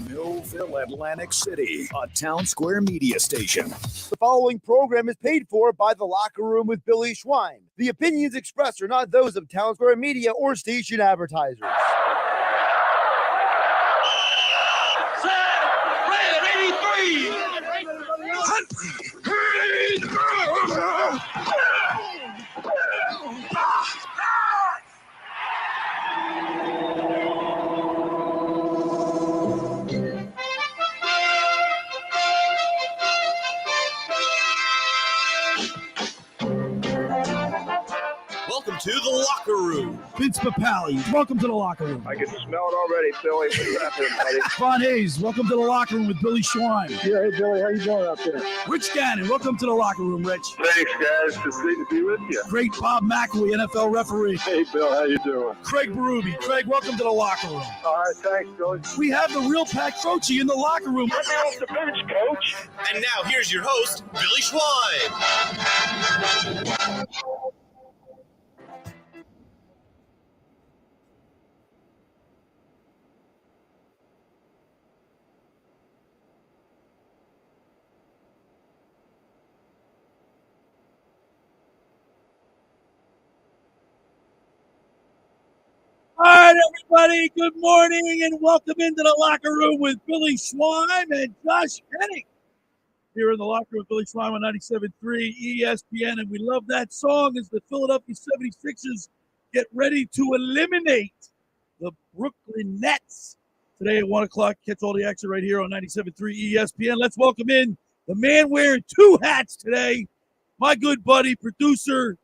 Millville, Atlantic City, a Town Square media station. The following program is paid for by The Locker Room with Billy Schwein. The opinions expressed are not those of Town Square Media or station advertisers. Welcome to The Locker Room. Vince Papali, welcome to The Locker Room. I can smell it already, Billy. What's happening, buddy? Von Hayes, welcome to The Locker Room with Billy Schwein. Yeah, hey, Billy, how you doing out there? Rich Gannon, welcome to The Locker Room, Rich. Thanks, guys. It's great to be with you. Great Bob McElwee, NFL referee. Hey, Bill, how you doing? Craig Berube. Craig, welcome to The Locker Room. All right, thanks, Billy. We have the real Pat Croce in The Locker Room. Let me off the bench, Coach. And now here's your host, Billy Schwein. All right, everybody, good morning and welcome into The Locker Room with Billy Schwein and Josh Hennig. Here in The Locker Room with Billy Schwein on 97.3 ESPN, and we love that song as the Philadelphia 76ers get ready to eliminate the Brooklyn Nets. Today at 1 o'clock, catch all the action right here on 97.3 ESPN. Let's welcome in the man wearing two hats today, my good buddy, producer,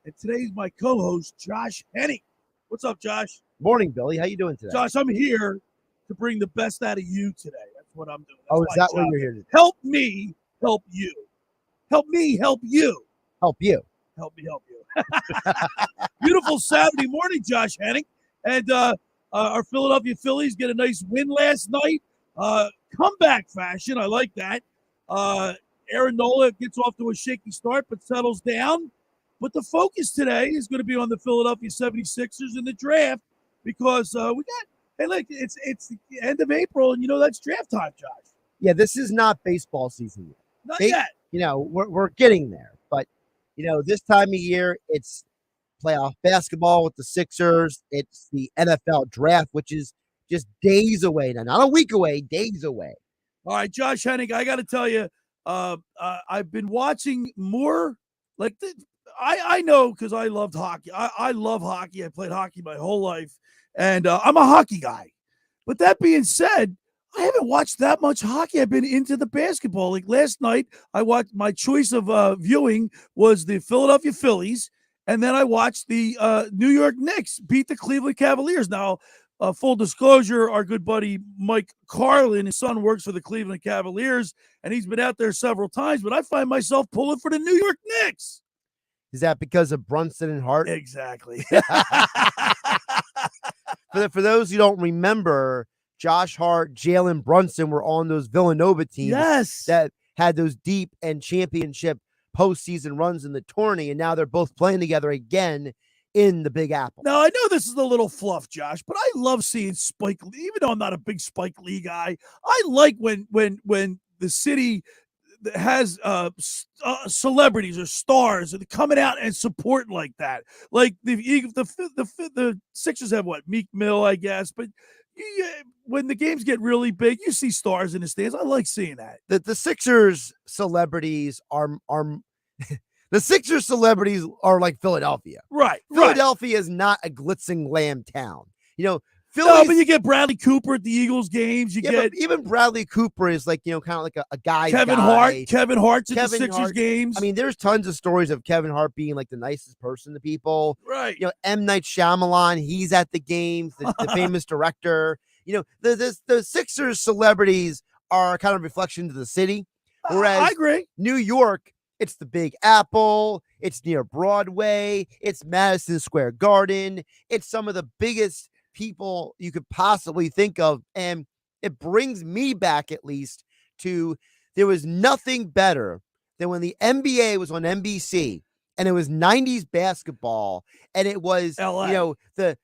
and today's my co-host, Josh Hennig. What's up, Josh? Morning, Billy. How you doing today? Josh, I'm here to bring the best out of you today. That's what I'm doing. Is that what you're here to do? Help me help you. Help me help you. Help you. Help me help you. Beautiful Saturday morning, Josh Hennig. And our Philadelphia Phillies get a nice win last night. Comeback fashion. I like that. Aaron Nola gets off to a shaky start but settles down. But the focus today is going to be on the Philadelphia 76ers in the draft because it's the end of April, and that's draft time, Josh. Yeah, this is not baseball season yet. Not yet. We're getting there. But, this time of year, it's playoff basketball with the Sixers. It's the NFL draft, which is just days away now. Not a week away, days away. All right, Josh Hennig, I got to tell you, I've been watching more like I know because I loved hockey. I love hockey. I played hockey my whole life, and I'm a hockey guy. But that being said, I haven't watched that much hockey. I've been into the basketball. Like last night, I watched my choice of viewing was the Philadelphia Phillies, and then I watched the New York Knicks beat the Cleveland Cavaliers. Now, full disclosure, our good buddy Mike Carlin, his son, works for the Cleveland Cavaliers, and he's been out there several times, but I find myself pulling for the New York Knicks. Is that because of Brunson and Hart? Exactly. For those who don't remember, Josh Hart, Jalen Brunson were on those Villanova teams that had those deep and championship postseason runs in the tourney, and now they're both playing together again in the Big Apple. Now, I know this is a little fluff, Josh, but I love seeing Spike Lee, even though I'm not a big Spike Lee guy. I like when the city has celebrities or stars and coming out and supporting like that. Like the Sixers have Meek Mill, I guess, but when the games get really big, you see stars in the stands. I like seeing that. The Sixers celebrities are the Sixers celebrities are like Philadelphia. Right. Philadelphia is not a glitzing glam town. Phillies, no, but you get Bradley Cooper at the Eagles games. Even Bradley Cooper is like, kind of like a guy. Kevin Hart's at the Sixers games. I mean, there's tons of stories of Kevin Hart being like the nicest person to people. Right. M. Night Shyamalan, he's at the games, the famous director. The Sixers celebrities are kind of reflection to the city. Whereas I agree. New York, it's the Big Apple. It's near Broadway. It's Madison Square Garden. It's some of the biggest people you could possibly think of, and it brings me back at least to there was nothing better than when the NBA was on NBC and it was 90s basketball and it was LA. the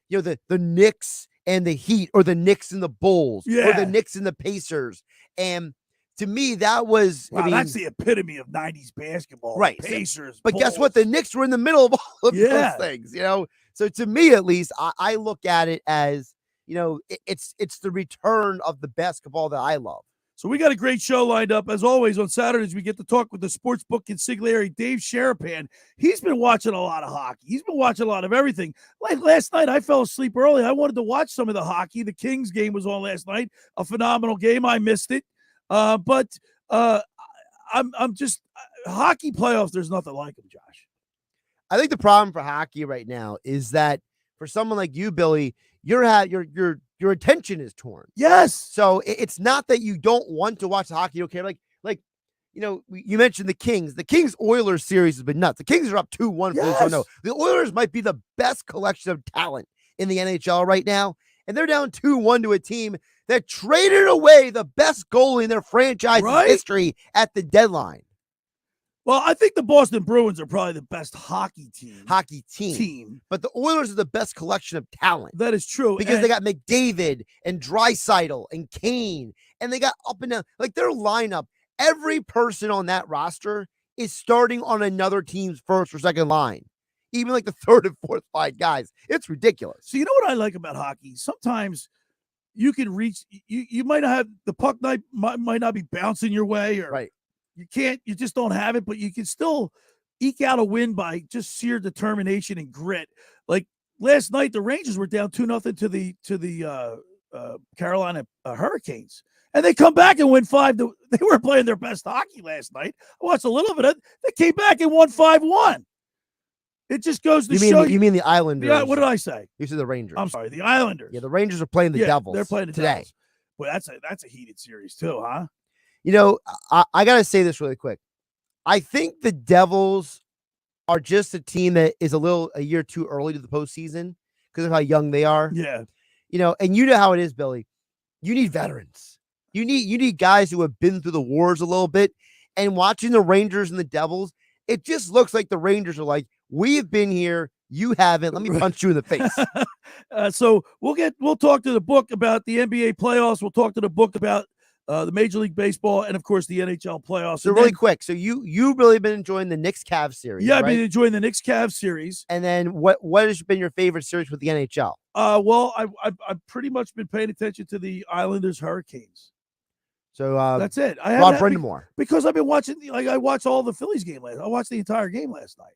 Knicks and the Heat, or the Knicks and the Bulls, or Yeah. the Knicks and the Pacers. And to me, that was, Wow, that's the epitome of 90s basketball. Right. The Pacers. But guess what? The Bulls. Knicks were in the middle of all of Yeah. those things, So to me, at least, I look at it as, it's the return of the basketball that I love. So we got a great show lined up. As always, on Saturdays, we get to talk with the sportsbook consigliere, Dave Sharapan. He's been watching a lot of hockey. He's been watching a lot of everything. Like last night, I fell asleep early. I wanted to watch some of the hockey. The Kings game was on last night. A phenomenal game. I missed it. But I'm just hockey playoffs. There's nothing like them, Josh. I think the problem for hockey right now is that for someone like you, Billy, your attention is torn. Yes. So it's not that you don't want to watch the hockey. You don't care. You mentioned the Kings. The Kings Oilers series has been nuts. The Kings are up 2-1 for those who don't know. The Oilers might be the best collection of talent in the NHL right now. And they're down 2-1 to a team that traded away the best goalie in their franchise history at the deadline. Well, I think the Boston Bruins are probably the best hockey team. But the Oilers are the best collection of talent. That is true. Because they got McDavid and Draisaitl and Kane, and they got up and down. Like their lineup, every person on that roster is starting on another team's first or second line. Even like the third and fourth line guys. It's ridiculous. So you know what I like about hockey? Sometimes you can reach, you might not have, the puck might not be bouncing your way, or you just don't have it, but you can still eke out a win by just sheer determination and grit. Like last night, the Rangers were down 2-0 to the Carolina Hurricanes, and they come back and win 5. They were playing their best hockey last night. I watched a little bit of it. They came back and won 5-1. It just goes to show you. You mean the Islanders? Yeah, what did I say? You said the Rangers. I'm sorry, the Islanders. Yeah, the Rangers are playing the Devils. They're playing the today. Devils. Well, that's a heated series too, huh? I got to say this really quick. I think the Devils are just a team that is a year too early to the postseason because of how young they are. Yeah. And you know how it is, Billy. You need veterans. You need guys who have been through the wars a little bit. And watching the Rangers and the Devils, it just looks like the Rangers are like, we have been here. You haven't. Let me punch you in the face. So we'll talk to the book about the NBA playoffs. We'll talk to the book about the Major League Baseball, and of course the NHL playoffs. So really quick, so you really been enjoying the Knicks-Cavs series? Yeah, right? I've been enjoying the Knicks-Cavs series. And then what has been your favorite series with the NHL? Well, I've pretty much been paying attention to the Islanders Hurricanes. So that's it. Rob Brindamore. Because I've been watching. I watched all the Phillies game last. I watched the entire game last night.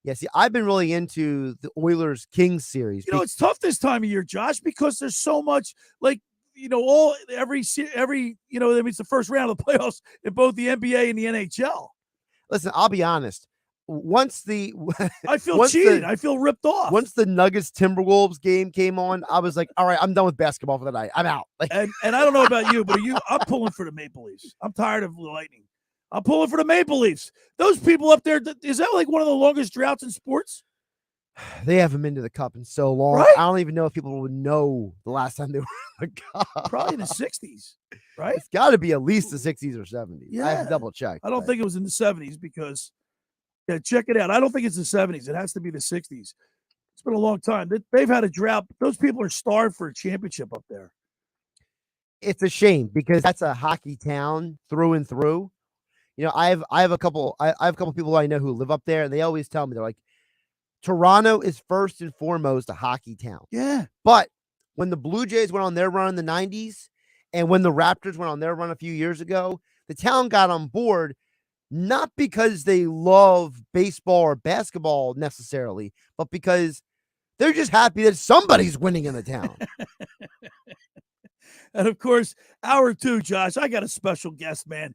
Yeah, see, I've been really into the Oilers Kings series. It's tough this time of year, Josh, because there's so much every it's the first round of the playoffs in both the NBA and the NHL. Listen, I'll be honest. I feel cheated. I feel ripped off. Once the Nuggets Timberwolves game came on, I was like, all right, I'm done with basketball for the night. I'm out. And I don't know about you, but I'm pulling for the Maple Leafs. I'm tired of the Lightning. I'm pulling for the Maple Leafs. Those people up there, is that like one of the longest droughts in sports? They haven't been to the Cup in so long. Right? I don't even know if people would know the last time they were in the Cup. Probably in the 60s, right? It's got to be at least the 60s or 70s. Yeah. I have to double check. I don't think it was in the 70s because, check it out. I don't think it's the 70s. It has to be the 60s. It's been a long time. They've had a drought. Those people are starved for a championship up there. It's a shame because that's a hockey town through and through. I have a couple people I know who live up there, and they always tell me, they're like, Toronto is first and foremost a hockey town. Yeah. But when the Blue Jays went on their run in the 90s, and when the Raptors went on their run a few years ago, the town got on board, not because they love baseball or basketball necessarily, but because they're just happy that somebody's winning in the town. And of course, hour 2, Josh, I got a special guest, man.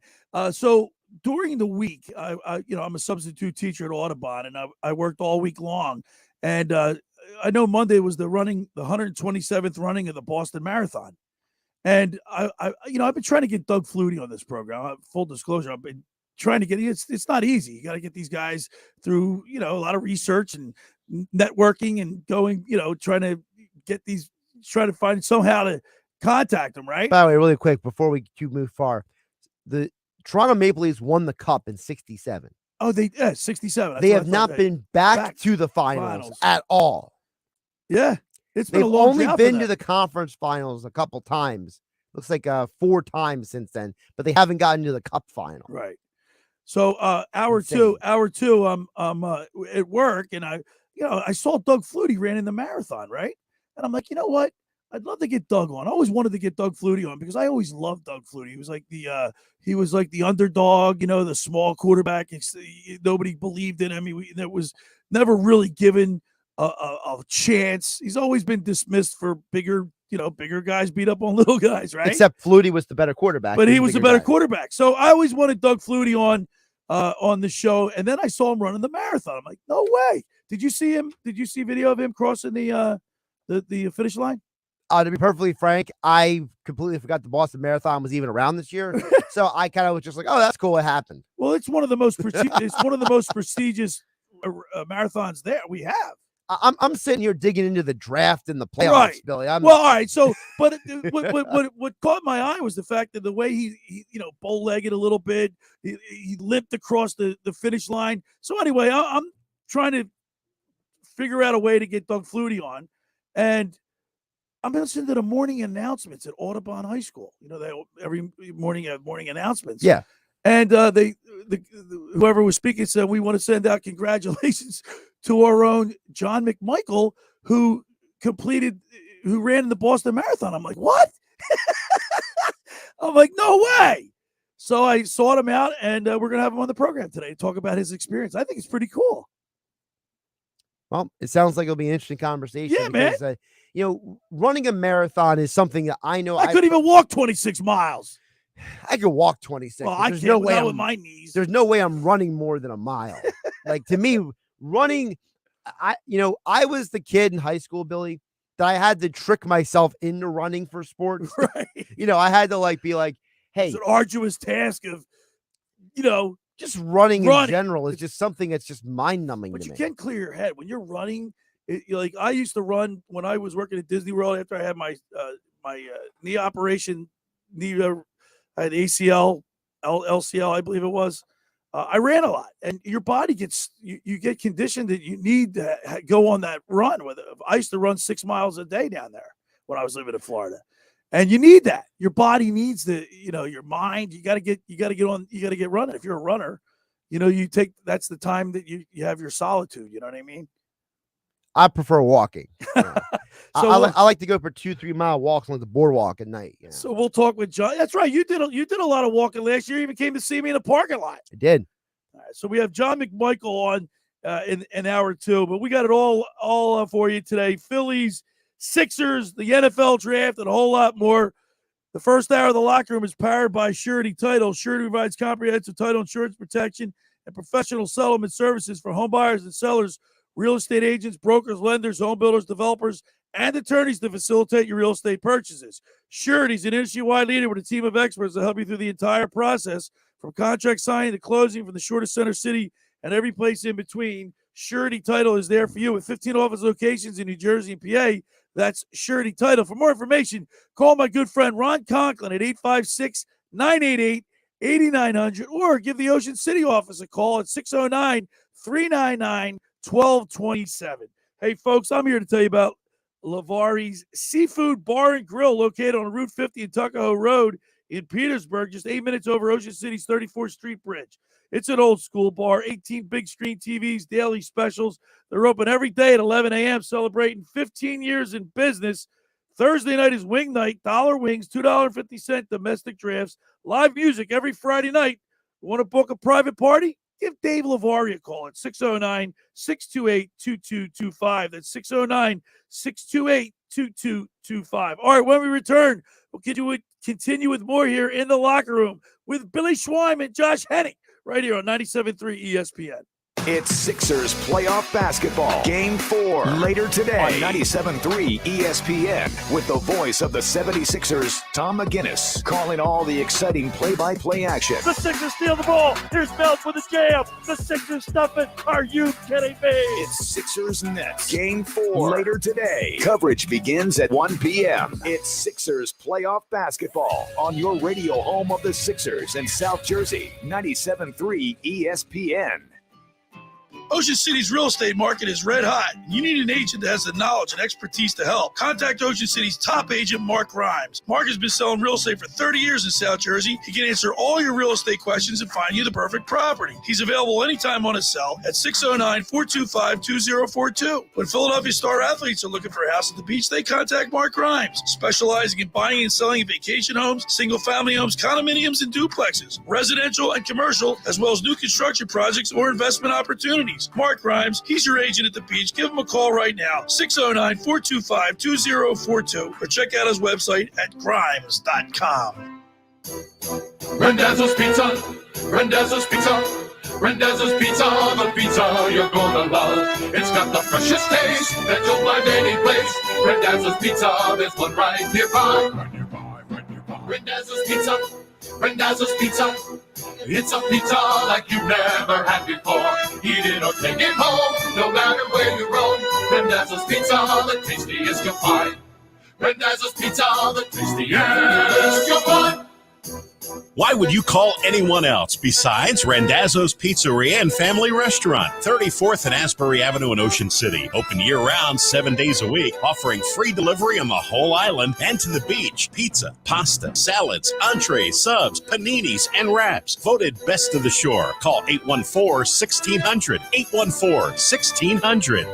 So during the week, I'm a substitute teacher at Audubon, and I worked all week long. And I know Monday was the 127th running of the Boston Marathon. And I've been trying to get Doug Flutie on this program. Full disclosure, I've been trying to get it's not easy. You got to get these guys through, a lot of research and networking and going, trying to find somehow to contact them, right? By the way, really quick, before we move far, the Toronto Maple Leafs won the Cup in 67. Oh, 67. They have not been back to the finals at all. Yeah. It's been They've a long only drought for been them. to the conference finals a couple times. Looks like 4 times since then, but they haven't gotten to the cup final. Right. So hour Insane. two, I'm at work, and I saw Doug Flutie ran in the marathon, right? And I'm like, you know what? I'd love to get Doug on. I always wanted to get Doug Flutie on because I always loved Doug Flutie. He was like the underdog, the small quarterback. Nobody believed in him. That was never really given a chance. He's always been dismissed for bigger guys beat up on little guys, right? Except Flutie was the better quarterback. But he was a better guy. quarterback. So I always wanted Doug Flutie on the show, and then I saw him running the marathon. I'm like, no way. Did you see him? Did you see video of him crossing the finish line? To be perfectly frank, I completely forgot the Boston Marathon was even around this year. So I kind of was just like, oh, that's cool. It happened. Well, it's one of the most prestigious marathons there we have. I'm sitting here digging into the draft and the playoffs, Right. Billy. All right. So, but what caught my eye was the fact that the way he bow-legged a little bit, he limped across the finish line. So anyway, I'm trying to figure out a way to get Doug Flutie on, and I'm listening to the morning announcements at Audubon High School. They every morning have morning announcements. Yeah. And whoever was speaking said, we want to send out congratulations to our own John McMichael, who ran in the Boston Marathon. I'm like, what? I'm like, no way. So I sought him out, and we're going to have him on the program today to talk about his experience. I think it's pretty cool. Well, it sounds like it'll be an interesting conversation. Yeah, because, man. Running a marathon is something that I know. I couldn't even walk 26 miles. I could walk 26. Well, I there's can't no way with my knees. There's no way I'm running more than a mile. Like, to me, running, I was the kid in high school, Billy, that I had to trick myself into running for sports. Right. I had to be like, hey, it's an arduous task of, just running in general is just something that's just mind-numbing to me. But you can clear your head when you're running. I used to run when I was working at Disney World after I had my knee operation. I had ACL, LCL, I believe it was. I ran a lot, and your body you get conditioned that you need to go on that run. I used to run 6 miles a day down there when I was living in Florida, and you need that. Your body needs your mind. You got to get running. If you're a runner, that's the time that you have your solitude. You know what I mean? I prefer walking. So I like to go for 2-3 mile walks on the boardwalk at night. So we'll talk with John. That's right. You did a lot of walking last year. You even came to see me in the parking lot. I did. All right, so we have John McMichael on in hour 2, but we got it all for you today. Phillies, Sixers, the NFL draft, and a whole lot more. The first hour of the locker room is powered by Surety Title. Surety provides comprehensive title insurance protection and professional settlement services for home buyers and sellers, real estate agents, brokers, lenders, home builders, developers, and attorneys to facilitate your real estate purchases. Surety is an industry-wide leader with a team of experts to help you through the entire process, from contract signing to closing, from the shortest center city and every place in between. Surety Title is there for you with 15 office locations in New Jersey and PA. That's Surety Title. For more information, call my good friend Ron Conklin at 856-988-8900 or give the Ocean City office a call at 609-399-1227. Hey, folks, I'm here to tell you about Lavari's Seafood Bar and Grill, located on Route 50 and Tuckahoe Road in Petersburg, just 8 minutes over Ocean City's 34th Street Bridge. It's an old school bar, 18 big screen TVs, daily specials. They're open every day at 11 a.m., celebrating 15 years in business. Thursday night is wing night, $1 wings, $2.50 domestic drafts, live music every Friday night. You want to book a private party? Give Dave Lavari a call at 609-628-2225. That's 609-628-2225. All right, when we return, we'll continue with more here in the locker room with Billy Schweim and Josh Hennig right here on 97.3 ESPN. It's Sixers playoff basketball. Game 4 later today on 97.3 ESPN with the voice of the 76ers, Tom McGinnis, calling all the exciting play-by-play action. The Sixers steal the ball. Here's Belts with the jam. The Sixers stuff it. Are you kidding me? It's Sixers Nets. Game 4 later today. Coverage begins at 1 p.m. It's Sixers playoff basketball on your radio home of the Sixers in South Jersey, 97.3 ESPN. Ocean City's real estate market is red hot. You need an agent that has the knowledge and expertise to help. Contact Ocean City's top agent, Mark Rhymes. Mark has been selling real estate for 30 years in South Jersey. He can answer all your real estate questions and find you the perfect property. He's available anytime on his cell at 609-425-2042. When Philadelphia star athletes are looking for a house at the beach, they contact Mark Rhymes, specializing in buying and selling vacation homes, single-family homes, condominiums, and duplexes, residential and commercial, as well as new construction projects or investment opportunities. Mark Rhymes, he's your agent at the beach. Give him a call right now, 609-425-2042, or check out his website at grimes.com. Rendezvous Pizza, Rendezvous Pizza, Rendezvous Pizza, the pizza you're gonna love. It's got the freshest taste that you'll find any place. Rendezvous Pizza, there's one right nearby. Rendezvous Pizza, Rendezvous Pizza. It's a pizza like you've never had before. Eat it or take it home, no matter where you roam. Rendezvous Pizza, the tastiest you'll find. Rendezvous Pizza, the tastiest you'll find. Why would you call anyone else besides Randazzo's Pizzeria and Family Restaurant, 34th and Asbury Avenue in Ocean City. Open year-round, 7 days a week, offering free delivery on the whole island and to the beach. Pizza, pasta, salads, entrees, subs, paninis, and wraps. Voted best of the shore. Call 814-1600. 814-1600.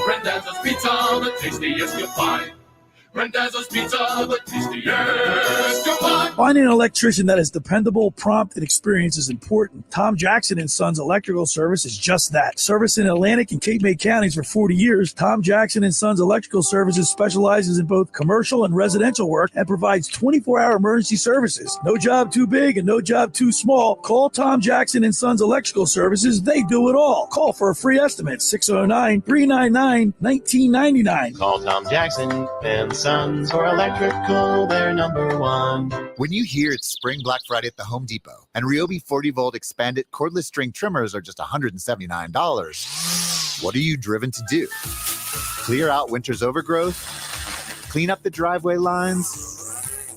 Rendezvous Pizza, the tastiest you'll find. Rendezvous Pizza, the tastiest you'll find. Finding an electrician that is dependable, prompt, and experienced is important. Tom Jackson & Sons Electrical Service is just that. Service in Atlantic and Cape May counties for 40 years, Tom Jackson & Sons Electrical Services specializes in both commercial and residential work and provides 24-hour emergency services. No job too big and no job too small. Call Tom Jackson & Sons Electrical Services. They do it all. Call for a free estimate, 609-399-1999. Call Tom Jackson and Sons for electrical, they're number one. When you hear it's Spring Black Friday at the Home Depot and Ryobi 40-volt expanded cordless string trimmers are just $179, what are you driven to do? Clear out winter's overgrowth? Clean up the driveway lines?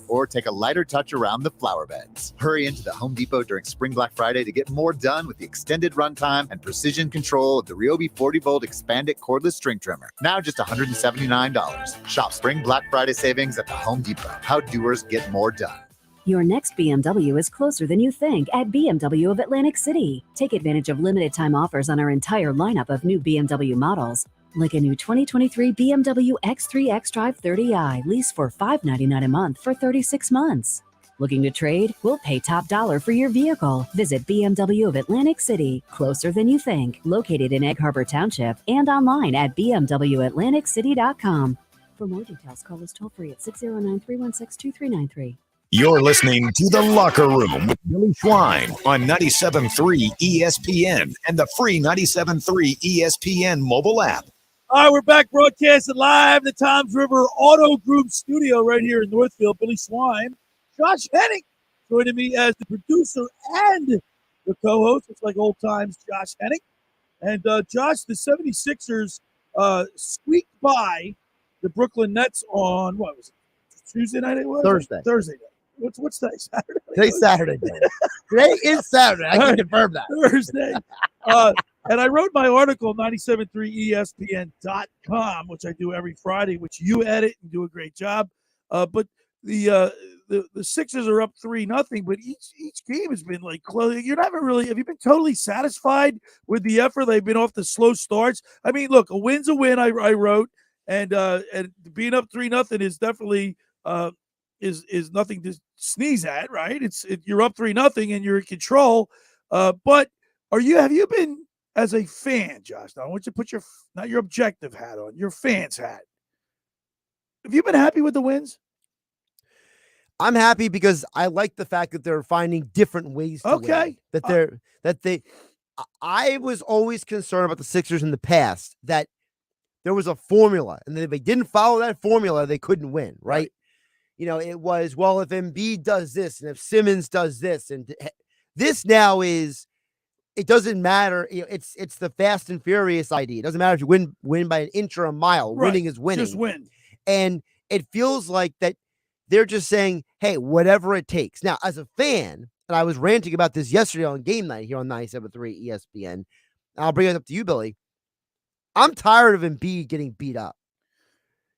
Or take a lighter touch around the flower beds? Hurry into the Home Depot during Spring Black Friday to get more done with the extended runtime and precision control of the Ryobi 40-volt expanded cordless string trimmer. Now just $179. Shop Spring Black Friday savings at the Home Depot. How doers get more done. Your next BMW is closer than you think at BMW of Atlantic City. Take advantage of limited time offers on our entire lineup of new BMW models, like a new 2023 BMW X3 xDrive 30i lease for $599 a month for 36 months. Looking to trade? We'll pay top dollar for your vehicle. Visit BMW of Atlantic City, closer than you think, located in Egg Harbor Township, and online at bmwatlanticcity.com. For more details, call us toll-free at 609-316-2393. You're listening to The Locker Room with Billy Schwein on 97.3 ESPN and the free 97.3 ESPN mobile app. All right, we're back broadcasting live in the Toms River Auto Group studio right here in Northfield. Billy Swine, Josh Hennig joining me as the producer and the co-host. It's like old times, Josh Hennig. And Josh, the 76ers squeaked by the Brooklyn Nets on, what was it, Tuesday night it was? Thursday night. What's today? Saturday? Today's Saturday. Today is Saturday. I can confirm that. Thursday. And I wrote my article, 973ESPN.com, which I do every Friday, which you edit and do a great job. But the Sixers are up 3-0, but each game has been like close. You're not really. Have you been totally satisfied with the effort? They've been off the slow starts. I mean, look, a win's a win. I wrote, and being up 3-0 is definitely is nothing to sneeze at, right? You're up 3-0 and you're in control. But have you been, as a fan, Josh? Now I want you to put not your objective hat on, your fan's hat. Have you been happy with the wins? I'm happy because I like the fact that they're finding different ways to win. I was always concerned about the Sixers in the past, that there was a formula, and if they didn't follow that formula, they couldn't win, right? You know, it was, well, if Embiid does this and if Simmons does this, and this now is, it doesn't matter. You know, it's the fast and furious idea. It doesn't matter if you win by an inch or a mile. Right. Winning is winning. Just win. And it feels like that they're just saying, hey, whatever it takes. Now, as a fan, and I was ranting about this yesterday on game night here on 97.3 ESPN, I'll bring it up to you, Billy. I'm tired of Embiid getting beat up.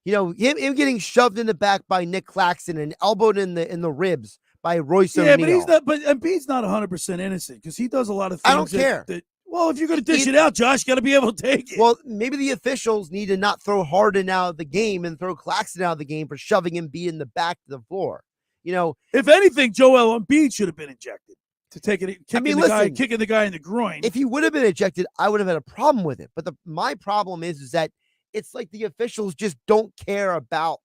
Him getting shoved in the back by Nick Claxton and elbowed in the ribs by Royce O'Neal. But he's not. But Embiid's not 100% innocent because he does a lot of things. I don't care. Well, if you're going to dish it out, Josh, you got to be able to take it. Well, maybe the officials need to not throw Harden out of the game and throw Claxton out of the game for shoving Embiid in the back to the floor. If anything, Joel Embiid should have been ejected to take it. Kicking the guy in the groin. If he would have been ejected, I would have had a problem with it. But my problem is that it's like the officials just don't care about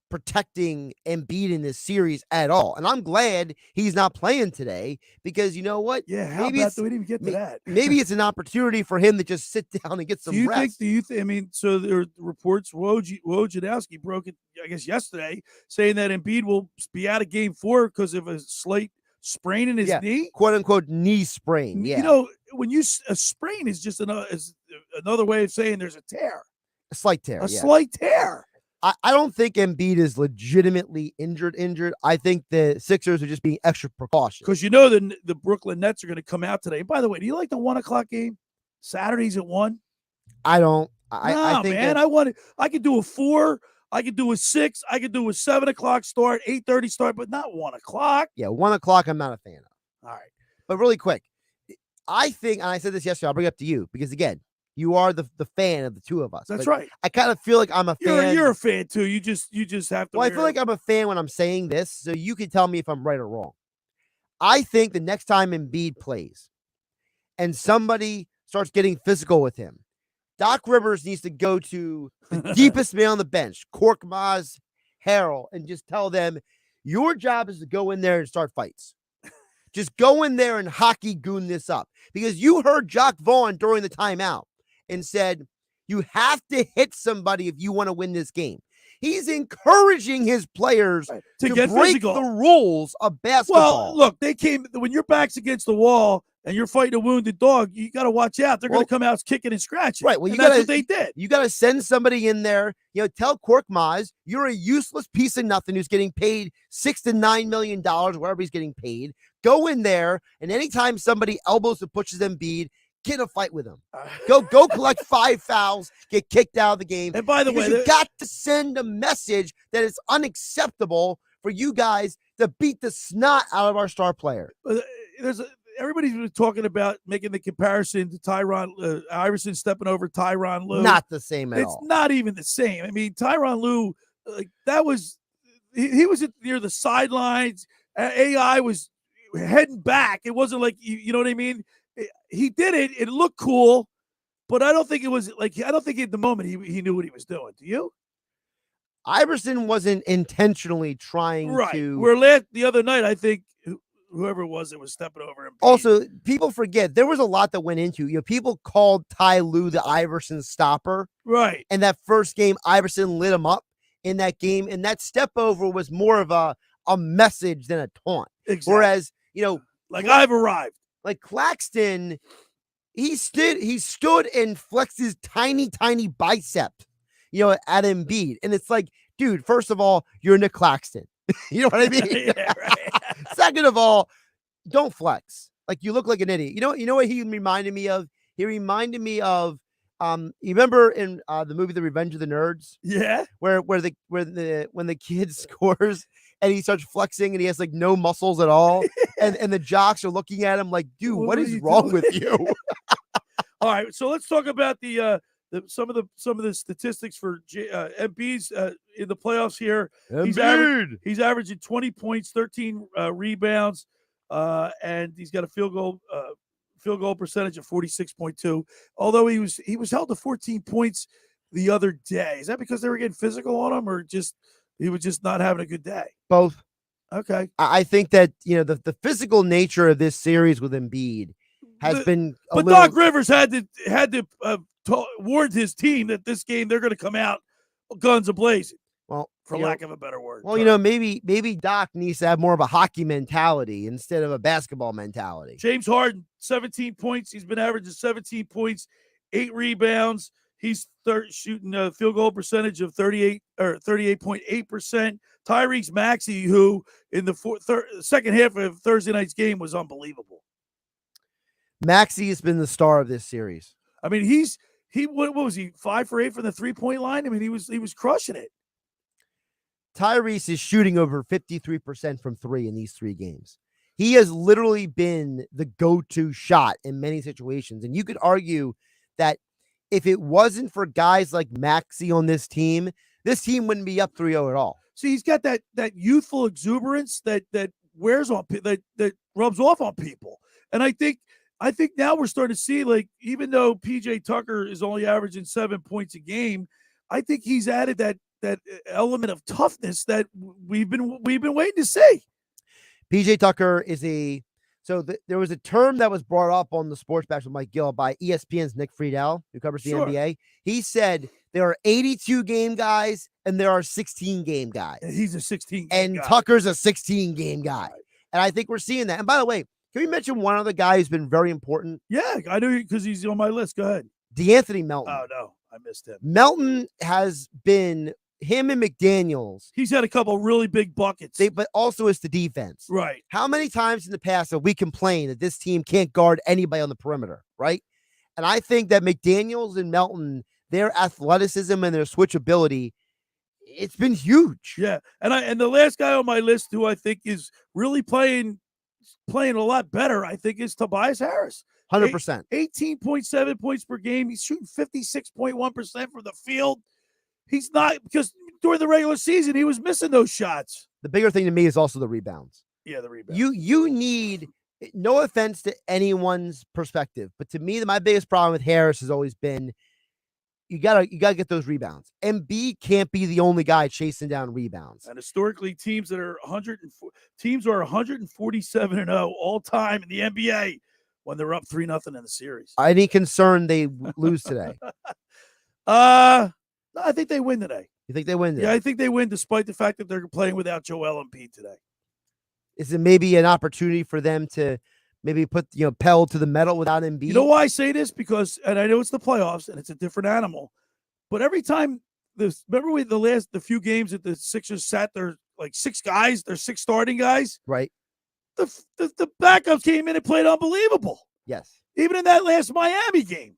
protecting Embiid in this series at all. And I'm glad he's not playing today because you know what? Yeah, how about that we didn't get to that? Maybe it's an opportunity for him to just sit down and get some rest. So there are reports, Wojnarowski broke it, I guess, yesterday, saying that Embiid will be out of game 4 because of a slight sprain in his knee. Quote unquote knee sprain. Yeah. When a sprain is just another way of saying there's a tear. A slight tear. Slight tear. I don't think Embiid is legitimately injured. I think the Sixers are just being extra precautious. Because the Brooklyn Nets are going to come out today. And by the way, do you like the 1 o'clock game? Saturdays at 1? I don't. I think man, I could do a 4. I could do a 6. I could do a 7 o'clock start, 8:30 start, but not 1 o'clock. Yeah, 1 o'clock I'm not a fan of. All right. But really quick, I think, and I said this yesterday, I'll bring it up to you because, again, you are the fan of the two of us. That's right. I kind of feel like I'm a fan. You're a fan too. You just have to. Well, I feel like I'm a fan when I'm saying this, so you can tell me if I'm right or wrong. I think the next time Embiid plays and somebody starts getting physical with him, Doc Rivers needs to go to the deepest man on the bench, Korkmaz, Harrell, and just tell them, your job is to go in there and start fights. Just go in there and hockey goon this up. Because you heard Jock Vaughn during the timeout and said, you have to hit somebody if you want to win this game. He's encouraging his players to get break physical. The rules of basketball. Well, look, when your back's against the wall and you're fighting a wounded dog, you got to watch out. They're going to come out kicking and scratching. Right. Well, that's what they did. You got to send somebody in there. Tell Korkmaz you're a useless piece of nothing who's getting paid $6 to $9 million, wherever he's getting paid. Go in there, and anytime somebody elbows and pushes Embiid, get in a fight with him. Go collect 5 fouls, get kicked out of the game. And by the way, you got to send a message that it's unacceptable for you guys to beat the snot out of our star player. Everybody's been talking about making the comparison to Tyronn Iverson stepping over Tyronn Lue. Not the same at all. It's not even the same. I mean, Tyronn Lue, that was he was near the sidelines. AI was heading back. It wasn't like you know what I mean. He did it. It looked cool, but I don't think it was like. I don't think at the moment he knew what he was doing. Do you? Iverson wasn't intentionally trying to. Where the other night, I think whoever it was that was stepping over him. Also, people forget there was a lot that went into. People called Ty Lue the Iverson stopper. Right. And that first game, Iverson lit him up in that game, and that step over was more of a message than a taunt. Exactly. Whereas, like I've arrived. Like Claxton, he stood and flexed his tiny bicep, at Embiid. And it's like, dude, first of all, you're Nick Claxton. You know what I mean? Yeah, right. Second of all, don't flex. Like, you look like an idiot. You know what he reminded me of? He reminded me of you remember in the movie The Revenge of the Nerds? Yeah. When the kid scores and he starts flexing and he has like no muscles at all, and the jocks are looking at him like, dude, what is wrong with you? All right, so let's talk about some of the statistics for Embiid's in the playoffs here. He's averaging 20 points, 13 rebounds, and he's got a field goal percentage of 46.2. Although he was held to 14 points the other day. Is that because they were getting physical on him, or just he was just not having a good day? Both. Okay. I think that the physical nature of this series with Embiid has been. But Doc Rivers had to warn his team that this game they're going to come out guns a-blazing. Well, for lack of a better word. Well, maybe Doc needs to have more of a hockey mentality instead of a basketball mentality. James Harden, 17 points. He's been averaging 17 points, 8 rebounds. He's shooting a field goal percentage of 38.8%. Tyrese Maxey, who in the second half of Thursday night's game was unbelievable. Maxey has been the star of this series. I mean, what was he, 5 for 8 from the 3-point line? I mean, he was crushing it. Tyrese is shooting over 53% from 3 in these 3 games. He has literally been the go-to shot in many situations. And you could argue that if it wasn't for guys like Maxey on this team wouldn't be up 3-0 at all. See, he's got that youthful exuberance that wears on that rubs off on people. And I think now we're starting to see, like, even though PJ Tucker is only averaging 7 points a game, I think he's added that element of toughness that we've been waiting to see. PJ Tucker is there was a term that was brought up on the Sports Bash with Mike Gill by ESPN's Nick Friedel, who covers the NBA. He said there are 82 game guys and there are 16 game guys. And he's a 16 game and guy. Tucker's a 16 game guy. Right. And I think we're seeing that. And by the way, can we mention one other guy who's been very important? Yeah, I know, because he's on my list. Go ahead. DeAnthony Melton. Oh, no, I missed him. Melton has been him and McDaniels. He's had a couple really big buckets. But also it's the defense. Right. How many times in the past have we complained that this team can't guard anybody on the perimeter, right? And I think that McDaniels and Melton, their athleticism and their switchability, it's been huge. Yeah. And the last guy on my list who I think is really playing a lot better, I think, is Tobias Harris. 100%. 18.7 points per game. He's shooting 56.1% from the field. He's not, because during the regular season, he was missing those shots. The bigger thing to me is also the rebounds. Yeah, the rebounds. You need, no offense to anyone's perspective, but to me, my biggest problem with Harris has always been you gotta get those rebounds. Embiid can't be the only guy chasing down rebounds. And historically, teams are 147-0 all time in the NBA when they're up 3-0 in the series. Any concern they lose today? No, I think they win today. You think they win today? Yeah, I think they win despite the fact that they're playing without Joel Embiid today. Is it maybe an opportunity for them to maybe put, pedal to the metal without Embiid? You know why I say this? Because, and I know it's the playoffs and it's a different animal, but every time remember the few games that the Sixers sat their 6 guys, their 6 starting guys, right? The backups came in and played unbelievable. Yes. Even in that last Miami game.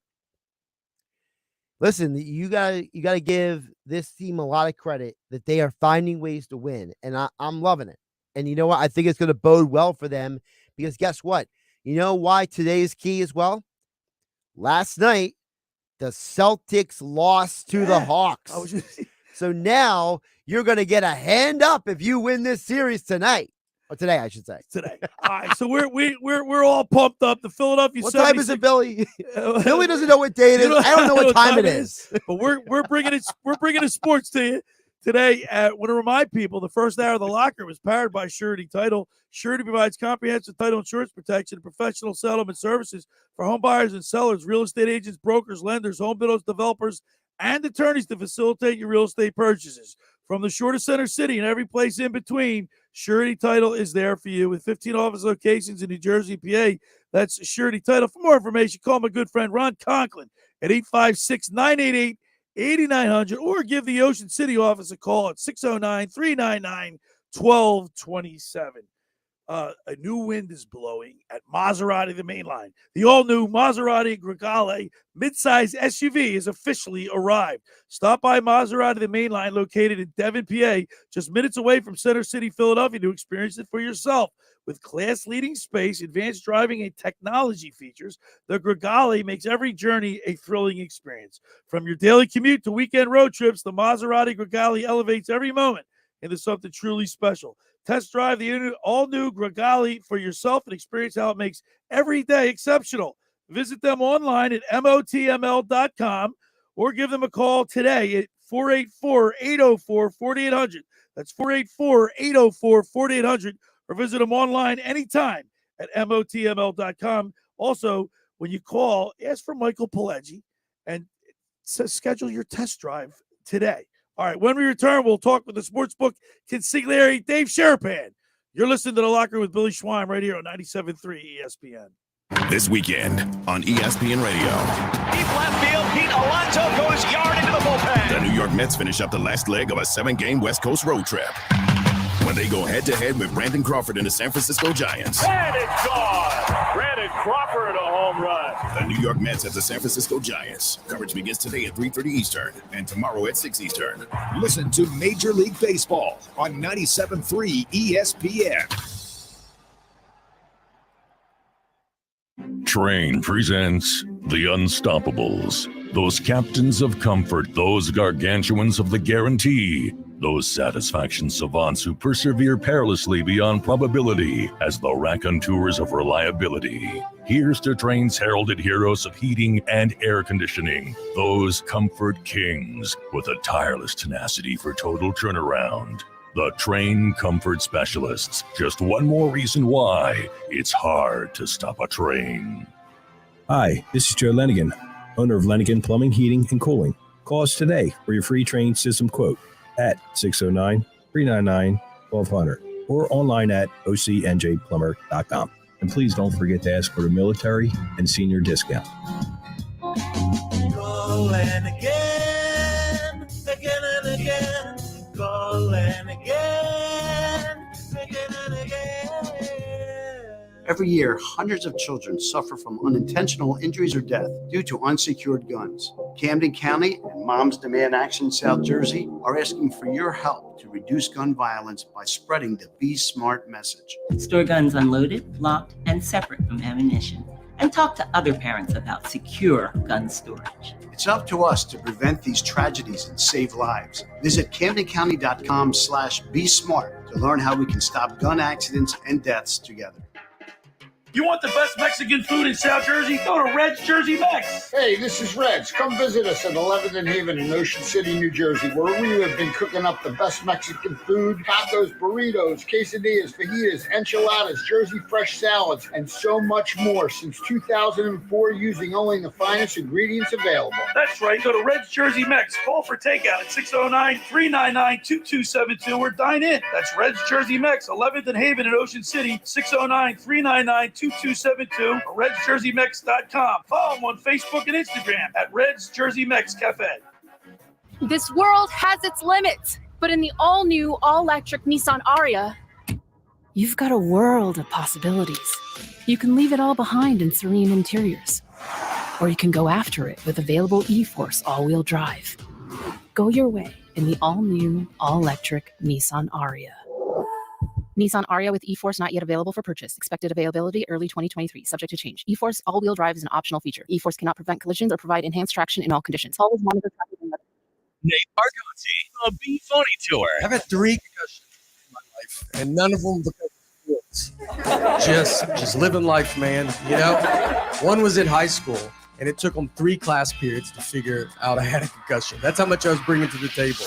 Listen, you gotta give this team a lot of credit that they are finding ways to win, and I'm loving it. And you know what? I think it's going to bode well for them because guess what? You know why today is key as well? Last night, the Celtics lost to the Hawks. So now you're going to get a hand up if you win this series tonight. Or today, I should say. Today. All right, so we're all pumped up. The Philadelphia 76ers. What time is it, Billy? Billy doesn't know what day it is. I don't know what time it is. But we're bringing it sports to you today. I want to remind people the first hour of the locker was powered by Surety Title. Surety provides comprehensive title insurance protection and professional settlement services for home buyers and sellers, real estate agents, brokers, lenders, home builders, developers, and attorneys to facilitate your real estate purchases. From the shore to Center City and every place in between, Surety Title is there for you with 15 office locations in New Jersey, PA. That's Surety Title. For more information, call my good friend Ron Conklin at 856-988-8900 or give the Ocean City office a call at 609-399-1227. A new wind is blowing at Maserati, the main line. The all-new Maserati Gregale midsize SUV is officially arrived. Stop by Maserati, the main line, located in Devon, PA, just minutes away from Center City, Philadelphia, to experience it for yourself. With class-leading space, advanced driving, and technology features, the Gregale makes every journey a thrilling experience. From your daily commute to weekend road trips, the Maserati Gregale elevates every moment into something truly special. Test drive the all-new Gregale for yourself and experience how it makes every day exceptional. Visit them online at motml.com or give them a call today at 484-804-4800. That's 484-804-4800, or visit them online anytime at motml.com. Also, when you call, ask for Michael Pileggi and schedule your test drive today. All right, when we return, we'll talk with the sportsbook consigliere, Dave Sharapan. You're listening to The Locker with Billy Schwein right here on 97.3 ESPN. This weekend on ESPN Radio. Deep left field, Pete Alonso goes yard into the bullpen. The New York Mets finish up the last leg of a 7-game West Coast road trip. when they go head-to-head with Brandon Crawford and the San Francisco Giants. And it's gone. Brandon Crawford, a home run. The New York Mets at the San Francisco Giants. Coverage begins today at 3:30 Eastern and tomorrow at 6 Eastern. Listen to Major League Baseball on 97.3 ESPN. Train presents The Unstoppables. Those captains of comfort, those gargantuans of the guarantee, those satisfaction savants who persevere perilously beyond probability as the raconteurs of reliability. Here's to Train's heralded heroes of heating and air conditioning, those comfort kings with a tireless tenacity for total turnaround. The Train Comfort Specialists. Just one more reason why it's hard to stop a train. Hi, this is Joe Lenigan, owner of Lenigan Plumbing, Heating, and Cooling. Call us today for your free train system quote at 609-399-1200 or online at ocnjplumber.com. And please don't forget to ask for the military and senior discount. Call Lenigan, again and again. Call Lenigan, again and again. Every year, hundreds of children suffer from unintentional injuries or death due to unsecured guns. Camden County and Moms Demand Action South Jersey are asking for your help to reduce gun violence by spreading the Be Smart message. Store guns unloaded, locked, and separate from ammunition. And talk to other parents about secure gun storage. It's up to us to prevent these tragedies and save lives. Visit CamdenCounty.com/BeSmart to learn how we can stop gun accidents and deaths together. You want the best Mexican food in South Jersey? Go to Red's Jersey Mex. Hey, this is Red's. Come visit us at 11th and Haven in Ocean City, New Jersey, where we have been cooking up the best Mexican food, tacos, burritos, quesadillas, fajitas, enchiladas, Jersey fresh salads, and so much more since 2004 using only the finest ingredients available. That's right. Go to Red's Jersey Mex. Call for takeout at 609-399-2272 or dine in. That's Red's Jersey Mex, 11th and Haven in Ocean City, 609-399-2272 or Red'sJerseyMex.com. Follow them on Facebook and Instagram at Red's Jersey Mex Cafe. This world has its limits, but in the all-new, all-electric Nissan Ariya, you've got a world of possibilities. You can leave it all behind in serene interiors, or you can go after it with available E-Force all-wheel drive. Go your way in the all-new, all-electric Nissan Ariya. Nissan Ariya with E-Force not yet available for purchase. Expected availability early 2023. Subject to change. E-Force all-wheel drive is an optional feature. E-Force cannot prevent collisions or provide enhanced traction in all conditions. Always monitor traffic and weather. Nate Bargatze, a Be Funny tour. I've had 3 concussions in my life, and none of them because of sports. Just living life, man. You know, one was in high school, and it took them 3 class periods to figure out I had a concussion. That's how much I was bringing to the table.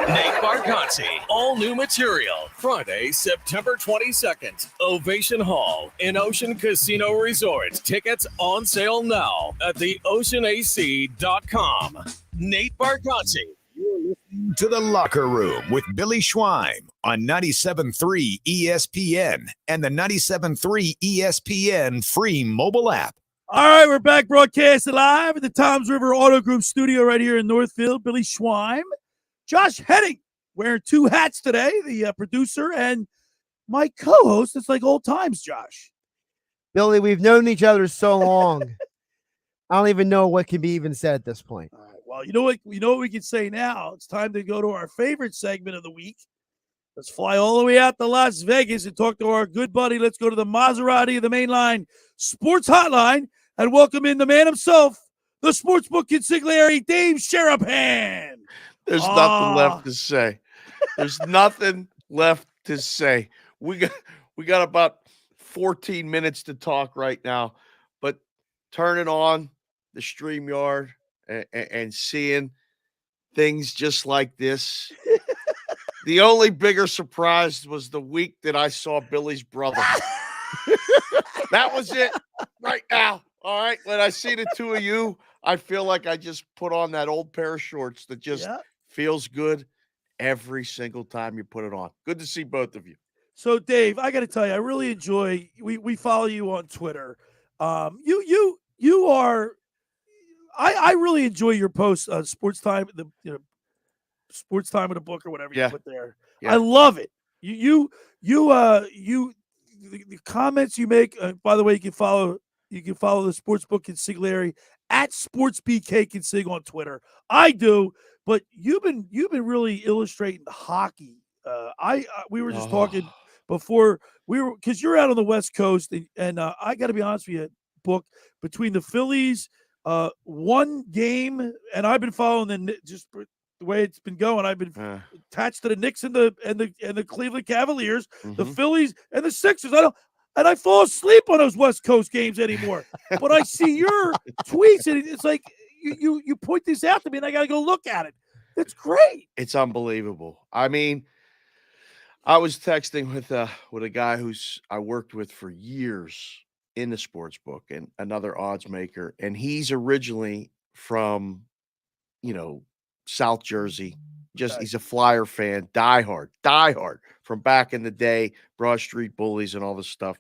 Nate Bargatze, all new material. Friday, September 22nd, Ovation Hall in Ocean Casino Resort. Tickets on sale now at theoceanac.com. Nate Bargatze. You're listening to The Locker Room with Billy Schweim on 97.3 ESPN and the 97.3 ESPN free mobile app. All right, we're back broadcasting live at the Toms River Auto Group studio right here in Northfield. Billy Schweim. Josh Hennig wearing 2 hats today, the producer and my co-host. It's like old times, Josh. Billy, we've known each other so long. I don't even know what can be even said at this point. All right, well, you know what we can say now. It's time to go to our favorite segment of the week. Let's fly all the way out to Las Vegas and talk to our good buddy. Let's go to the Maserati of the Mainline Sports Hotline and welcome in the man himself, the sportsbook consigliere, Dave Sharapan. There's nothing left to say. There's nothing left to say. We got about 14 minutes to talk right now, but turning on the StreamYard and seeing things just like this. The only bigger surprise was the week that I saw Billy's brother. That was it right now. All right. When I see the two of you, I feel like I just put on that old pair of shorts that just feels good every single time you put it on. Good to see both of you. So, Dave, I got to tell you, I really enjoy. We follow you on Twitter. You are. I really enjoy your posts on Sports Time, Sports Time in the book or whatever you put there. Yeah. I love it. The comments you make. By the way, you can follow the Sportsbook Consigliere at SportsBK Consig on Twitter. I do, but you've been really illustrating the hockey. We were just talking before because you're out on the West Coast, and I got to be honest with you, Book, between the Phillies, one game, and I've been following just the way it's been going. I've been attached to the Knicks and the Cleveland Cavaliers, the Phillies and the Sixers. I fall asleep on those West Coast games anymore. But I see your tweets, and it's like you point this out to me, and I got to go look at it. It's great. It's unbelievable. I mean, I was texting with a guy I worked with for years in the sports book and another odds maker, and he's originally from, South Jersey. He's a Flyer fan, diehard from back in the day, Broad Street Bullies and all this stuff.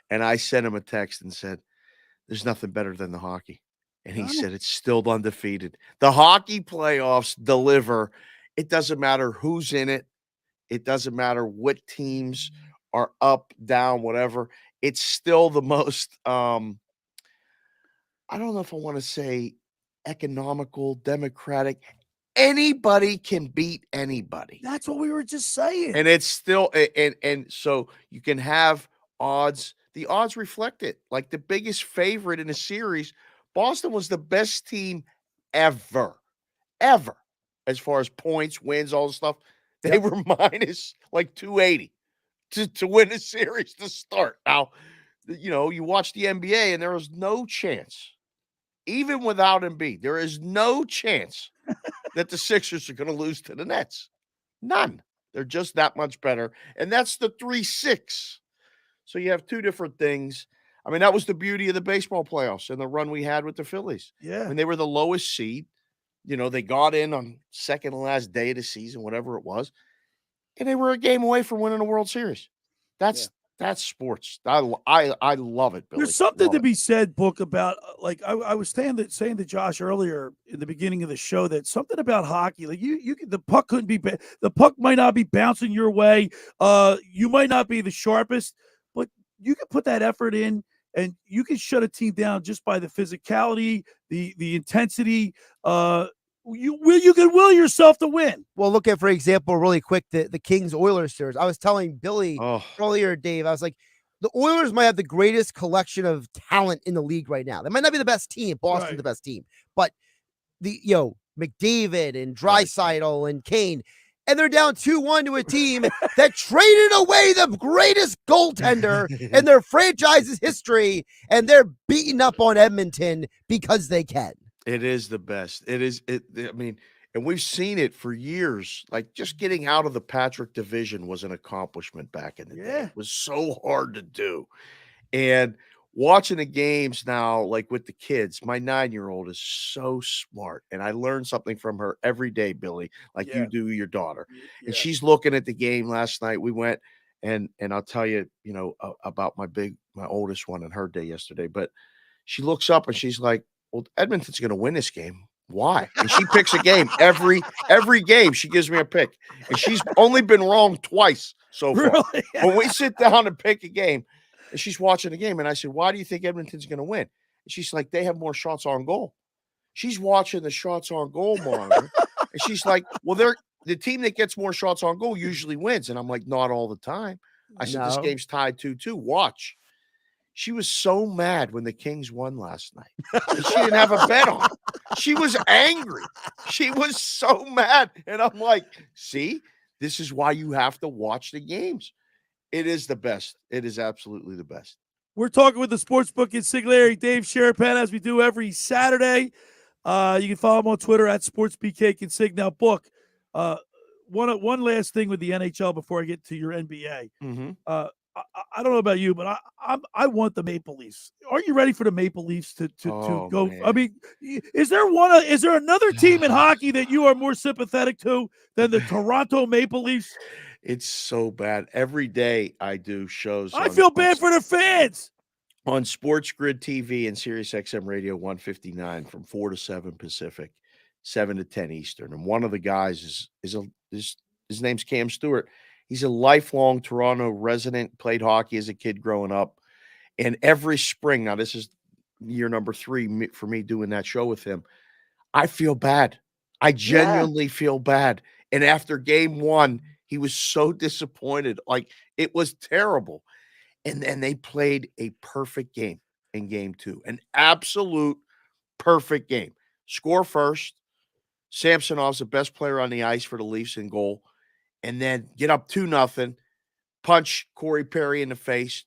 And I sent him a text and said, "There's nothing better than the hockey." And he said, "It's still undefeated. The hockey playoffs deliver. It doesn't matter who's in it. It doesn't matter what teams are up, down, whatever. It's still the most, I don't know if I want to say economical, democratic. Anybody can beat anybody." That's what we were just saying. And it's still, and so you can have odds. The odds reflect it. Like the biggest favorite in a series, Boston was the best team ever, as far as points, wins, all the stuff. They were minus like 280 to win a series to start. Now, you watch the NBA and there is no chance, even without Embiid, there is no chance that the Sixers are going to lose to the Nets. None. They're just that much better. And that's the 3-6. So you have two different things. I mean, that was the beauty of the baseball playoffs and the run we had with the Phillies. Yeah. When they were the lowest seed, they got in on second to last day of the season, whatever it was, and they were a game away from winning a World Series. That's sports. I love it, Billy. There's something to be said, Book, about like I was saying to Josh earlier in the beginning of the show that something about hockey, like the puck couldn't be, the puck might not be bouncing your way. You might not be the sharpest, but you can put that effort in, and you can shut a team down just by the physicality, the intensity. You can will yourself to win. Well, look at, for example, really quick, the Kings Oilers series. I was telling Billy earlier, Dave, I was like, the Oilers might have the greatest collection of talent in the league right now. They might not be the best team. Boston's the best team, but McDavid and Draisaitl and Kane, and they're down 2-1 to a team that traded away the greatest goaltender in their franchise's history, and they're beating up on Edmonton because they can. It is the best. It is. I mean, and we've seen it for years. Like just getting out of the Patrick division was an accomplishment back in the day. It was so hard to do. And watching the games now, like with the kids, my 9-year-old is so smart. And I learn something from her every day, Billy, like you do your daughter. And she's looking at the game last night. We went and I'll tell you, about my oldest one and her day yesterday. But she looks up and she's like, "Well, Edmonton's going to win this game. Why?" And she picks a game every game. She gives me a pick, and she's only been wrong twice so far. Really? When we sit down and pick a game, and she's watching the game, and I said, "Why do you think Edmonton's going to win?" And she's like, "They have more shots on goal." She's watching the shots on goal monitor, and she's like, "Well, they're the team that gets more shots on goal usually wins." And I'm like, "Not all the time." I said, "This game's tied 2-2. Watch." She was so mad when the Kings won last night. And she didn't have a bet on it. She was angry. She was so mad. And I'm like, see, this is why you have to watch the games. It is the best. It is absolutely the best. We're talking with the Sportsbook Consigliere, Dave Sharapan, as we do every Saturday. You can follow him on Twitter at SportsBKConsig. Now, Book, one last thing with the NHL before I get to your NBA. I don't know about you, but I want the Maple Leafs. Are you ready for the Maple Leafs to go? Man. I mean, is there another team in hockey that you are more sympathetic to than the Toronto Maple Leafs? It's so bad. Every day I do shows. I feel bad for the fans. On Sports Grid TV and Sirius XM Radio 159 from 4 to 7 Pacific, 7 to 10 Eastern. And one of the guys is his name's Cam Stewart. He's a lifelong Toronto resident, played hockey as a kid growing up. And every spring, now this is year number 3 for me doing that show with him, I feel bad. I genuinely feel bad. And after game 1, he was so disappointed. Like, it was terrible. And then they played a perfect game in game 2, an absolute perfect game. Score first. Samsonov's the best player on the ice for the Leafs in goal. And then get up 2-0, punch Corey Perry in the face,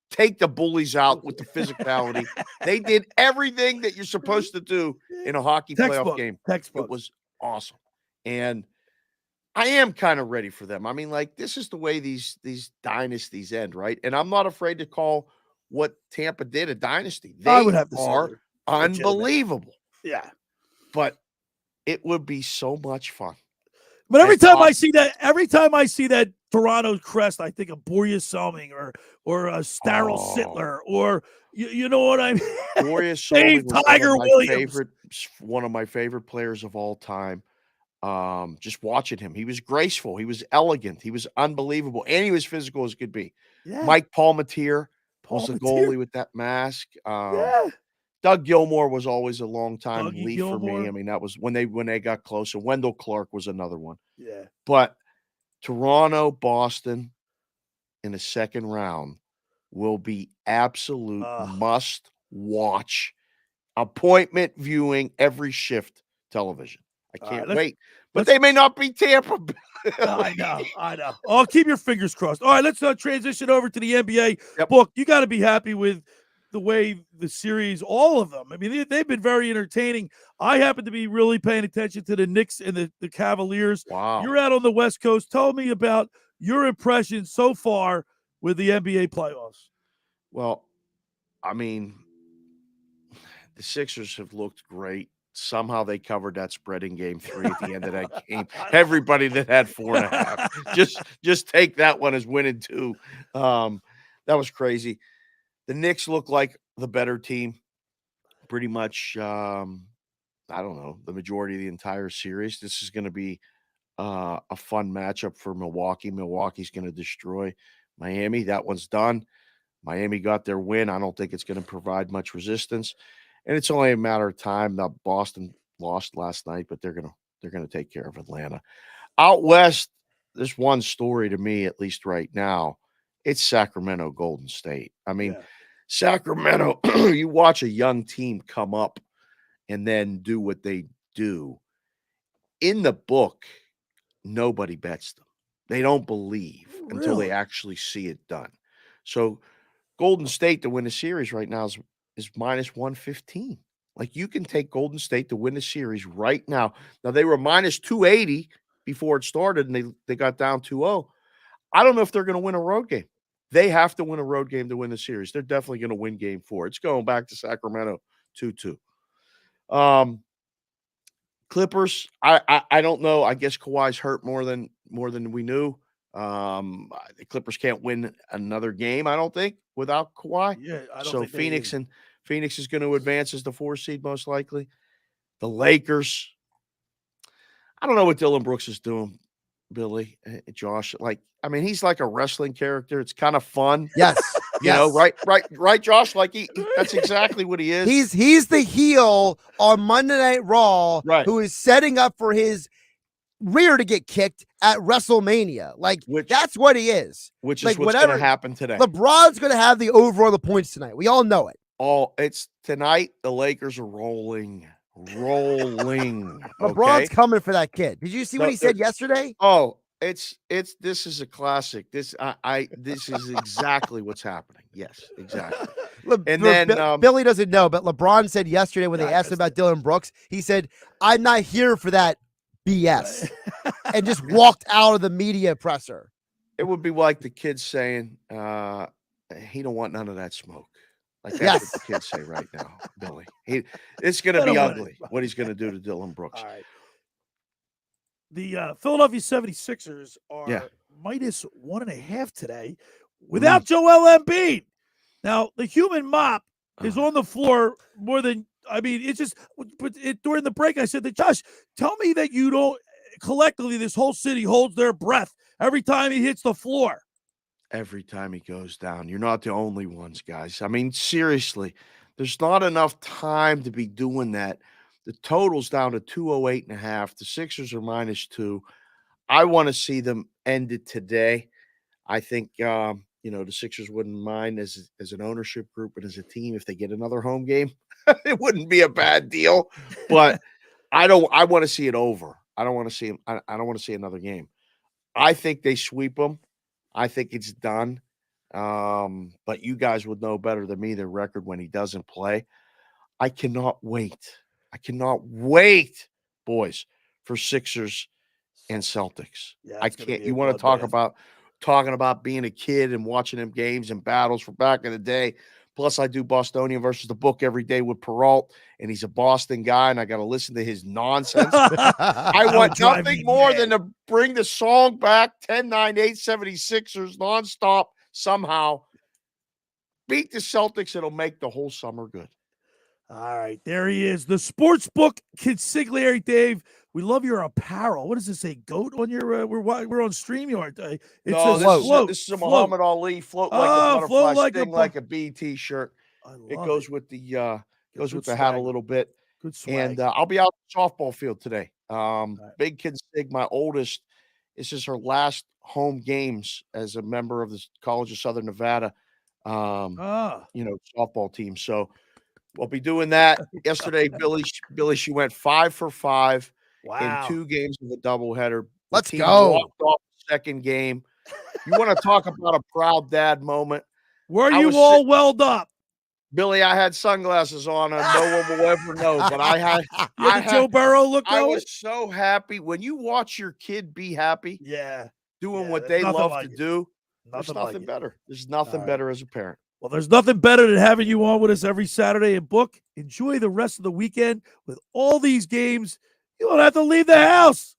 take the bullies out with the physicality. They did everything that you're supposed to do in a hockey playoff game. It was awesome. And I am kind of ready for them. I mean, like, this is the way these dynasties end, right? And I'm not afraid to call what Tampa did a dynasty. They I would have to say are they're unbelievable. Yeah. But it would be so much fun. But every time I see that Toronto crest, I think of Borja Selming or Starrell Sittler, or you know what I mean? Borja Dave Selming was Tiger Williams. One of my favorite players of all time. Just watching him, he was graceful, he was elegant, he was unbelievable, and he was physical as could be. Yeah. Mike Palmateer was the goalie with that mask. Doug Gilmour was always a long time lead for me. I mean, that was when they got close. And Wendell Clark was another one. Yeah. But Toronto, Boston in the second round will be absolute must watch, appointment viewing, every shift television. I can't wait. But they may not be Tampa. I know. Oh, keep your fingers crossed. All right, let's transition over to the NBA. Book, you got to be happy with the way the series, all of them. I mean, they've been very entertaining. I happen to be really paying attention to the Knicks and the Cavaliers. Wow. You're out on the West Coast. Tell me about your impressions so far with the NBA playoffs. Well, I mean, the Sixers have looked great. Somehow they covered that spread in game 3 at the end of that game. Everybody that had 4.5, just take that one as winning 2. That was crazy. The Knicks look like the better team pretty much, I don't know, the majority of the entire series. This is going to be a fun matchup for Milwaukee. Milwaukee's going to destroy Miami. That one's done. Miami got their win. I don't think it's going to provide much resistance. And it's only a matter of time. Now, Boston lost last night, but they're going to take care of Atlanta. Out west, there's one story to me, at least right now. It's Sacramento Golden State. I mean, Sacramento, you watch a young team come up and then do what they do. In the book, nobody bets them. They don't believe until they actually see it done. So Golden State to win the series right now is minus 115. Like, you can take Golden State to win the series right now. Now, they were minus 280 before it started, and they got down 2-0. I don't know if they're going to win a road game. They have to win a road game to win the series. They're definitely going to win game 4. It's going back to Sacramento 2-2. Clippers, I don't know. I guess Kawhi's hurt more than we knew. The Clippers can't win another game, I don't think, without Kawhi. Yeah, I don't so think Phoenix is going to advance as the 4 seed most likely. The Lakers, I don't know what Dylan Brooks is doing, Billy, Josh. Like, I mean, he's like a wrestling character. It's kind of fun. Yes. You know, right, Josh? Like, that's exactly what he is. He's the heel on Monday Night Raw, who is setting up for his rear to get kicked at WrestleMania. Like, that's what he is. Which is like, what's going to happen today. LeBron's going to have the over on the points tonight. We all know it. It's tonight. The Lakers are rolling. LeBron's coming for that kid. Did you see what he said yesterday? Oh, this is a classic. This is exactly what's happening. Yes, exactly. And then Billy doesn't know, but LeBron said yesterday when they asked him about Dylan Brooks, he said, "I'm not here for that BS," and just walked out of the media presser. It would be like the kids saying, "He don't want none of that smoke." Like, that's what the kids say right now, Billy. It's going to be ugly what he's going to do to Dylan Brooks. All right. The Philadelphia 76ers are minus 1.5 today without Joel Embiid. Now, the human mop is on the floor more than, I mean, it's just, but during the break, I said to Josh, tell me that you don't, collectively, this whole city holds their breath every time he hits the floor. Every time he goes down. You're not the only ones, guys. I mean, seriously, there's not enough time to be doing that. The total's down to 208.5. The Sixers are -2. I want to see them end it today. I think the Sixers wouldn't mind as an ownership group and as a team if they get another home game. It wouldn't be a bad deal, but I want to see it over. I don't want to see him. I don't want to see another game. I think they sweep them. I think it's done. But you guys would know better than me their record when he doesn't play. I cannot wait. Boys, for Sixers and Celtics. Yeah, I can't. You want to talking about being a kid and watching them games and battles from back in the day. Plus, I do Bostonian versus the book every day with Peralt, and he's a Boston guy, and I got to listen to his nonsense. I want nothing more than to bring the song back, 10-9, 876ers, nonstop, somehow. Beat the Celtics, it'll make the whole summer good. All right, there he is. The Sportsbook Consigliere, Dave. We love your apparel. What does it say? Goat on your we're on StreamYard. It says float. This is a Muhammad Ali float like a butterfly, float sting like a BT shirt. It goes with the hat a little bit. Good swag. And I'll be out at the softball field today. Big Consig, my oldest, this is her last home games as a member of the College of Southern Nevada softball team. So we'll be doing that. Yesterday, Billy, she went 5 for 5 in 2 games of a doubleheader. Let's go. Walked off the second game. You want to talk about a proud dad moment? Were you all welled up? Billy, I had sunglasses on, and no one will ever know. But I had Joe Burrow look. I was so happy when you watch your kid be happy. Yeah, doing what they love to do. There's Nothing nothing like better. There's nothing better as a parent. Well, there's nothing better than having you on with us every Saturday and book. Enjoy the rest of the weekend with all these games. You don't have to leave the house.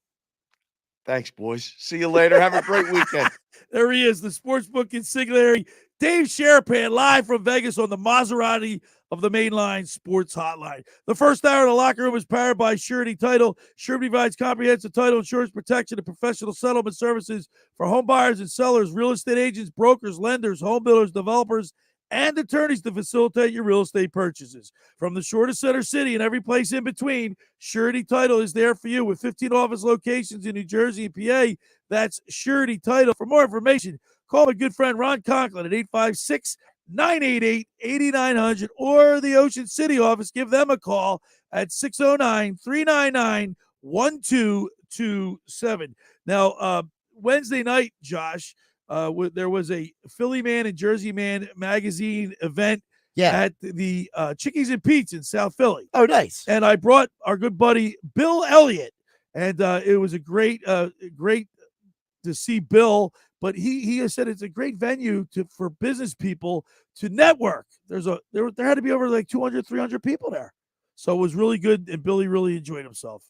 Thanks, boys. See you later. Have a great weekend. There he is, the Sportsbook Consigliere, Dave Sharapan, live from Vegas on the Maserati of the Mainline Sports Hotline. The first hour of the locker room is powered by Surety Title. Surety provides comprehensive title insurance protection and professional settlement services for home buyers and sellers, real estate agents, brokers, lenders, home builders, developers, and attorneys to facilitate your real estate purchases. From the shore to Center City and every place in between, Surety Title is there for you with 15 office locations in New Jersey and PA. That's Surety Title. For more information, call my good friend Ron Conklin at 856-988-8900 or the Ocean City office. Give them a call at 609-399-1227. Now, Wednesday night, Josh, there was a Philly Man and Jersey Man magazine event at the Chickies and Pete's in South Philly. Oh, nice. And I brought our good buddy Bill Elliott, and it was a great to see Bill. But he has said it's a great venue for business people to network. There had to be over like 200, 300 people there. So it was really good, and Billy really enjoyed himself.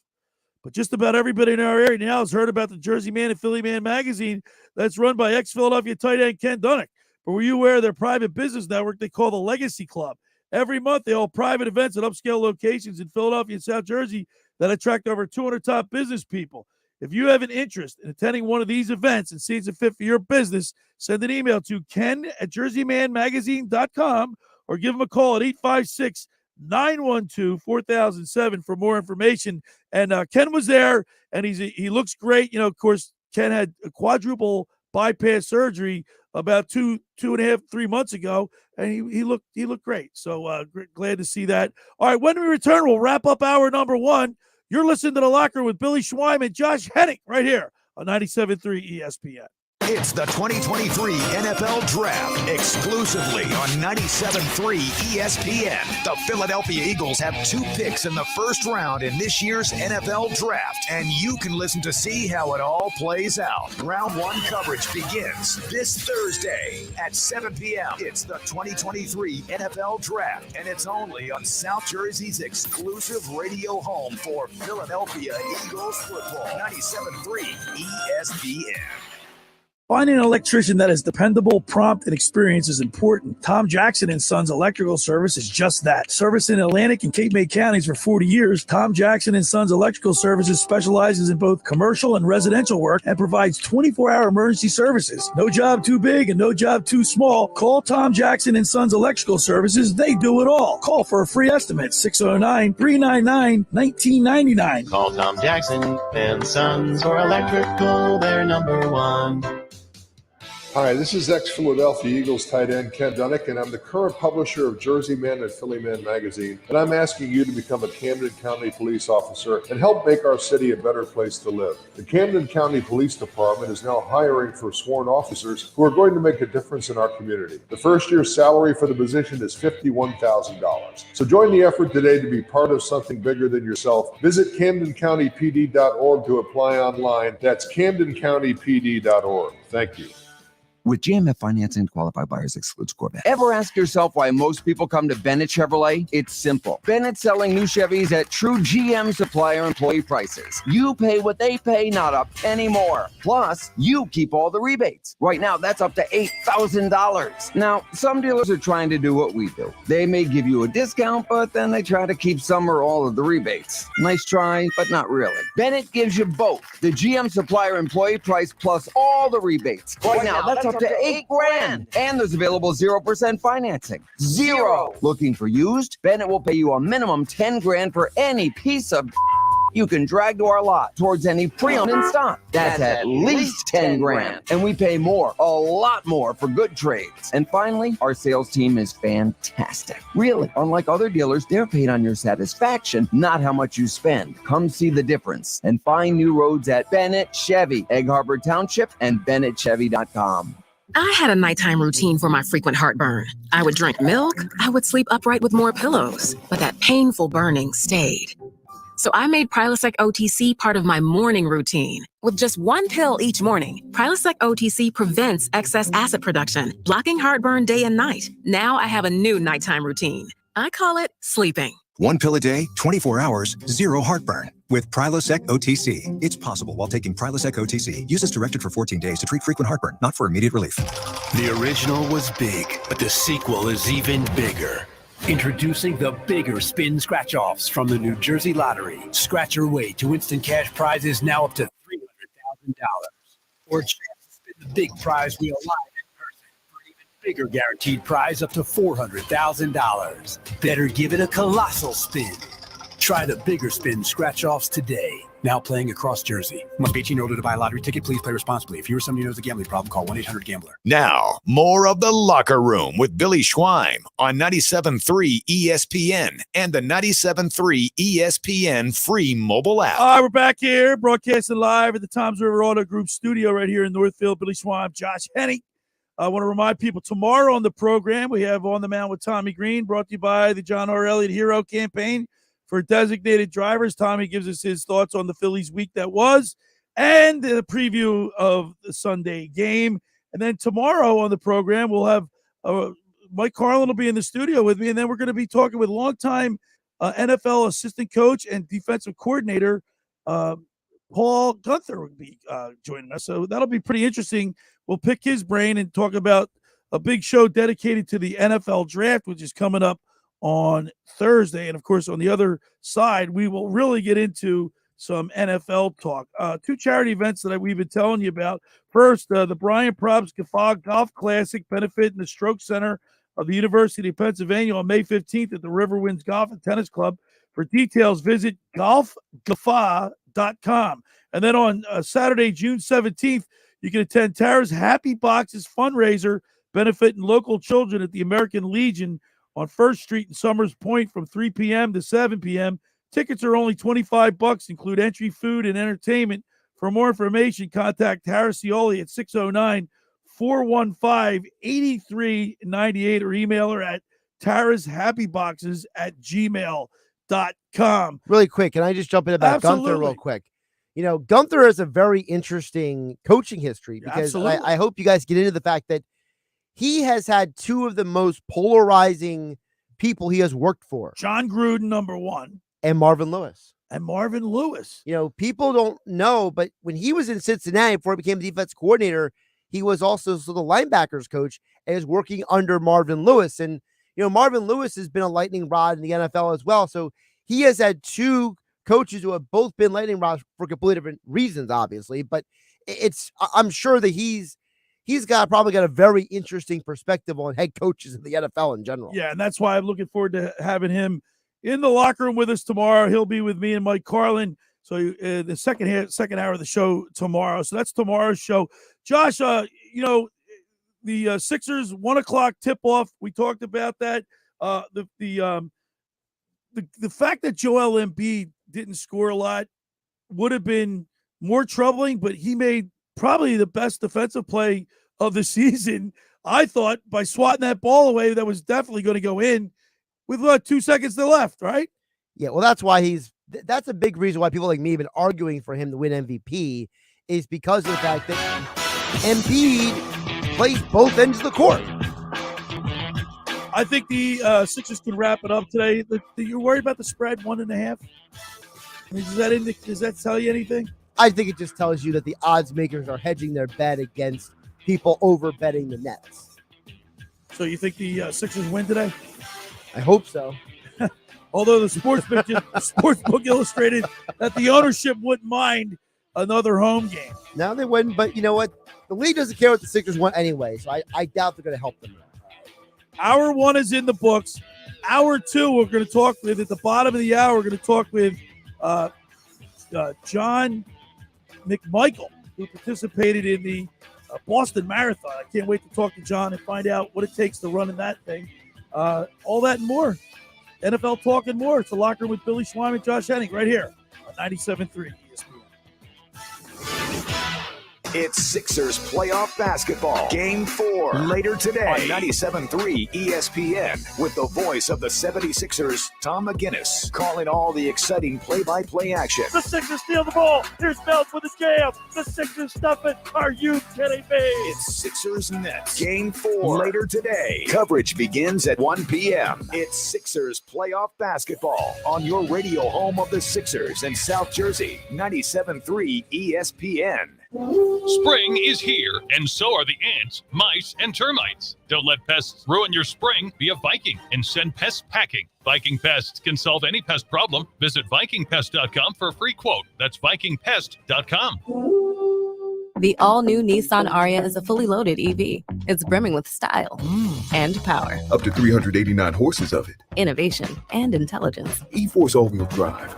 But just about everybody in our area now has heard about the Jersey Man and Philly Man magazine that's run by ex-Philadelphia tight end Ken Dunnick. But were you aware of their private business network they call the Legacy Club? Every month, they hold private events at upscale locations in Philadelphia and South Jersey that attract over 200 top business people. If you have an interest in attending one of these events and see it's a fit for your business, send an email to ken@jerseymanmagazine.com or give him a call at 856-912-4007 for more information. And Ken was there, and he looks great. Of course, Ken had a quadruple bypass surgery about 2.5-3 months ago, and he looked great. So glad to see that. All right, when we return, we'll wrap up hour number 1. You're listening to The Locker with Billy Schweim and Josh Hennig right here on 97.3 ESPN. It's the 2023 NFL Draft exclusively on 97.3 ESPN. The Philadelphia Eagles have 2 picks in the first round in this year's NFL Draft, and you can listen to see how it all plays out. Round 1 coverage begins this Thursday at 7 p.m. It's the 2023 NFL Draft, and it's only on South Jersey's exclusive radio home for Philadelphia Eagles football. 97.3 ESPN. Finding an electrician that is dependable, prompt, and experienced is important. Tom Jackson and Sons Electrical Service is just that. Service in Atlantic and Cape May counties for 40 years, Tom Jackson and Sons Electrical Services specializes in both commercial and residential work and provides 24-hour emergency services. No job too big and no job too small. Call Tom Jackson and Sons Electrical Services. They do it all. Call for a free estimate, 609-399-1999. Call Tom Jackson and Sons for electrical, they're number one. Hi, this is ex-Philadelphia Eagles tight end Ken Dunnick, and I'm the current publisher of Jersey Man and Philly Man magazine, and I'm asking you to become a Camden County police officer and help make our city a better place to live. The Camden County Police Department is now hiring for sworn officers who are going to make a difference in our community. The first year's salary for the position is $51,000. So join the effort today to be part of something bigger than yourself. Visit CamdenCountyPD.org to apply online. That's CamdenCountyPD.org. Thank you. With GMF financing, qualified buyers excludes Corvette. Ever ask yourself why most people come to Bennett Chevrolet? It's simple. Bennett's selling new Chevys at true GM supplier employee prices. You pay what they pay, not a penny more. Plus, you keep all the rebates. Right now, that's up to $8,000. Now, some dealers are trying to do what we do. They may give you a discount, but then they try to keep some or all of the rebates. Nice try, but not really. Bennett gives you both. The GM supplier employee price plus all the rebates. Right now, that's up to $8,000. And there's available 0% financing. Zero. Looking for used? Bennett will pay you a minimum $10,000 for any piece of you can drag to our lot towards any pre-owned in stock. That's at least $10,000. And we pay more, a lot more for good trades. And finally, our sales team is fantastic. Really, unlike other dealers, they're paid on your satisfaction, not how much you spend. Come see the difference and find new roads at Bennett Chevy, Egg Harbor Township, and BennettChevy.com. I had a nighttime routine for my frequent heartburn. I would drink milk, I would sleep upright with more pillows, but that painful burning stayed. So I made Prilosec OTC part of my morning routine. With just one pill each morning, Prilosec OTC prevents excess acid production, blocking heartburn day and night. Now I have a new nighttime routine. I call it sleeping. One pill a day, 24 hours, zero heartburn. With Prilosec OTC. It's possible while taking Prilosec OTC. Use as directed for 14 days to treat frequent heartburn, not for immediate relief. The original was big, but the sequel is even bigger. Introducing the Bigger Spin Scratch-Offs from the New Jersey Lottery. Scratch your way to instant cash prizes now up to $300,000. Or chance to spin the big prize wheel live in person for an even bigger guaranteed prize up to $400,000. Better give it a colossal spin. Try the Bigger Spin Scratch-Offs today. Now playing across Jersey. Must be 18 or older to buy a lottery ticket. Please play responsibly. If you or somebody knows a gambling problem, call 1-800-GAMBLER. Now, more of The Locker Room with Billy Schweim on 97.3 ESPN and the 97.3 ESPN free mobile app. All right, we're back here, broadcasting live at the Toms River Auto Group studio right here in Northfield. Billy Schweim, Josh Hennig. I want to remind people, tomorrow on the program, we have On the Mound with Tommy Green, brought to you by the John R. Elliott Hero Campaign for designated drivers. Tommy gives us his thoughts on the Phillies week that was and the preview of the Sunday game. And then tomorrow on the program, we'll have Mike Carlin will be in the studio with me, and then we're going to be talking with longtime NFL assistant coach and defensive coordinator Paul Gunther will be joining us. So that'll be pretty interesting. We'll pick his brain and talk about a big show dedicated to the NFL draft, which is coming up on Thursday. And of course, on the other side, we will really get into some NFL talk. Two charity events that we've been telling you about. First, the Brian Probst Gaffa Golf Classic benefiting the Stroke Center of the University of Pennsylvania on May 15th at the Riverwinds Golf and Tennis Club. For details, visit golfgaffa.com. And then on Saturday, June 17th, you can attend Tara's Happy Boxes fundraiser benefiting local children at the American Legion on 1st Street in Summers Point from 3 p.m. to 7 p.m. Tickets are only $25, include entry, food, and entertainment. For more information, contact Tara Cioli at 609-415-8398 or email her at tarashappyboxes@gmail.com. Really quick, can I just jump in about Gunther real quick? You know, Gunther has a very interesting coaching history because I hope you guys get into the fact that he has had two of the most polarizing people he has worked for. John Gruden, number one. And Marvin Lewis. You know, people don't know, but when he was in Cincinnati before he became the defense coordinator, he was also the linebackers coach and is working under Marvin Lewis. And, Marvin Lewis has been a lightning rod in the NFL as well. So he has had two coaches who have both been lightning rods for completely different reasons, obviously. But I'm sure that he's probably got a very interesting perspective on head coaches in the NFL in general. Yeah, and that's why I'm looking forward to having him in the locker room with us tomorrow. He'll be with me and Mike Carlin. So the second hour of the show tomorrow. So that's tomorrow's show. Josh, the Sixers 1:00 tip off. We talked about that. The fact that Joel Embiid didn't score a lot would have been more troubling, but he made probably the best defensive play of the season, I thought, by swatting that ball away that was definitely going to go in with 2 seconds to left, right? Yeah, well, that's why that's a big reason why people like me have been arguing for him to win MVP, is because of the fact that Embiid plays both ends of the court. I think the Sixers can wrap it up today. You're worried about the spread 1.5? I mean, does that tell you anything? I think it just tells you that the odds makers are hedging their bet against people over betting the Nets. So you think the Sixers win today? I hope so. Although the Sportsbook illustrated that the ownership wouldn't mind another home game. No, they wouldn't. But you know what? The league doesn't care what the Sixers want anyway. So I doubt they're going to help them. Hour 1 is in the books. Hour 2, we're going to talk with, at the bottom of the hour, we're going to talk with John McMichael, who participated in the Boston Marathon. I can't wait to talk to John and find out what it takes to run in that thing. All that and more. NFL talk and more. It's the Locker Room with Billy Schwein and Josh Hennig right here on 97.3 ESPN. It's Sixers playoff basketball. Game 4 later today on 97.3 ESPN with the voice of the 76ers, Tom McGinnis, calling all the exciting play-by-play action. The Sixers steal the ball. Here's Belts with a jam. The Sixers stuff it. Are you kidding me? It's Sixers Nets. Game 4 later today. Coverage begins at 1 p.m. It's Sixers playoff basketball on your radio home of the Sixers in South Jersey, 97.3 ESPN. Spring is here, and so are the ants, mice, and termites. Don't let pests ruin your spring. Be a Viking and send pests packing. Viking Pests can solve any pest problem. Visit VikingPest.com for a free quote. That's VikingPest.com. The all-new Nissan Ariya is a fully loaded EV. It's brimming with style and power. Up to 389 horses of it. Innovation and intelligence. E-Force all-wheel drive.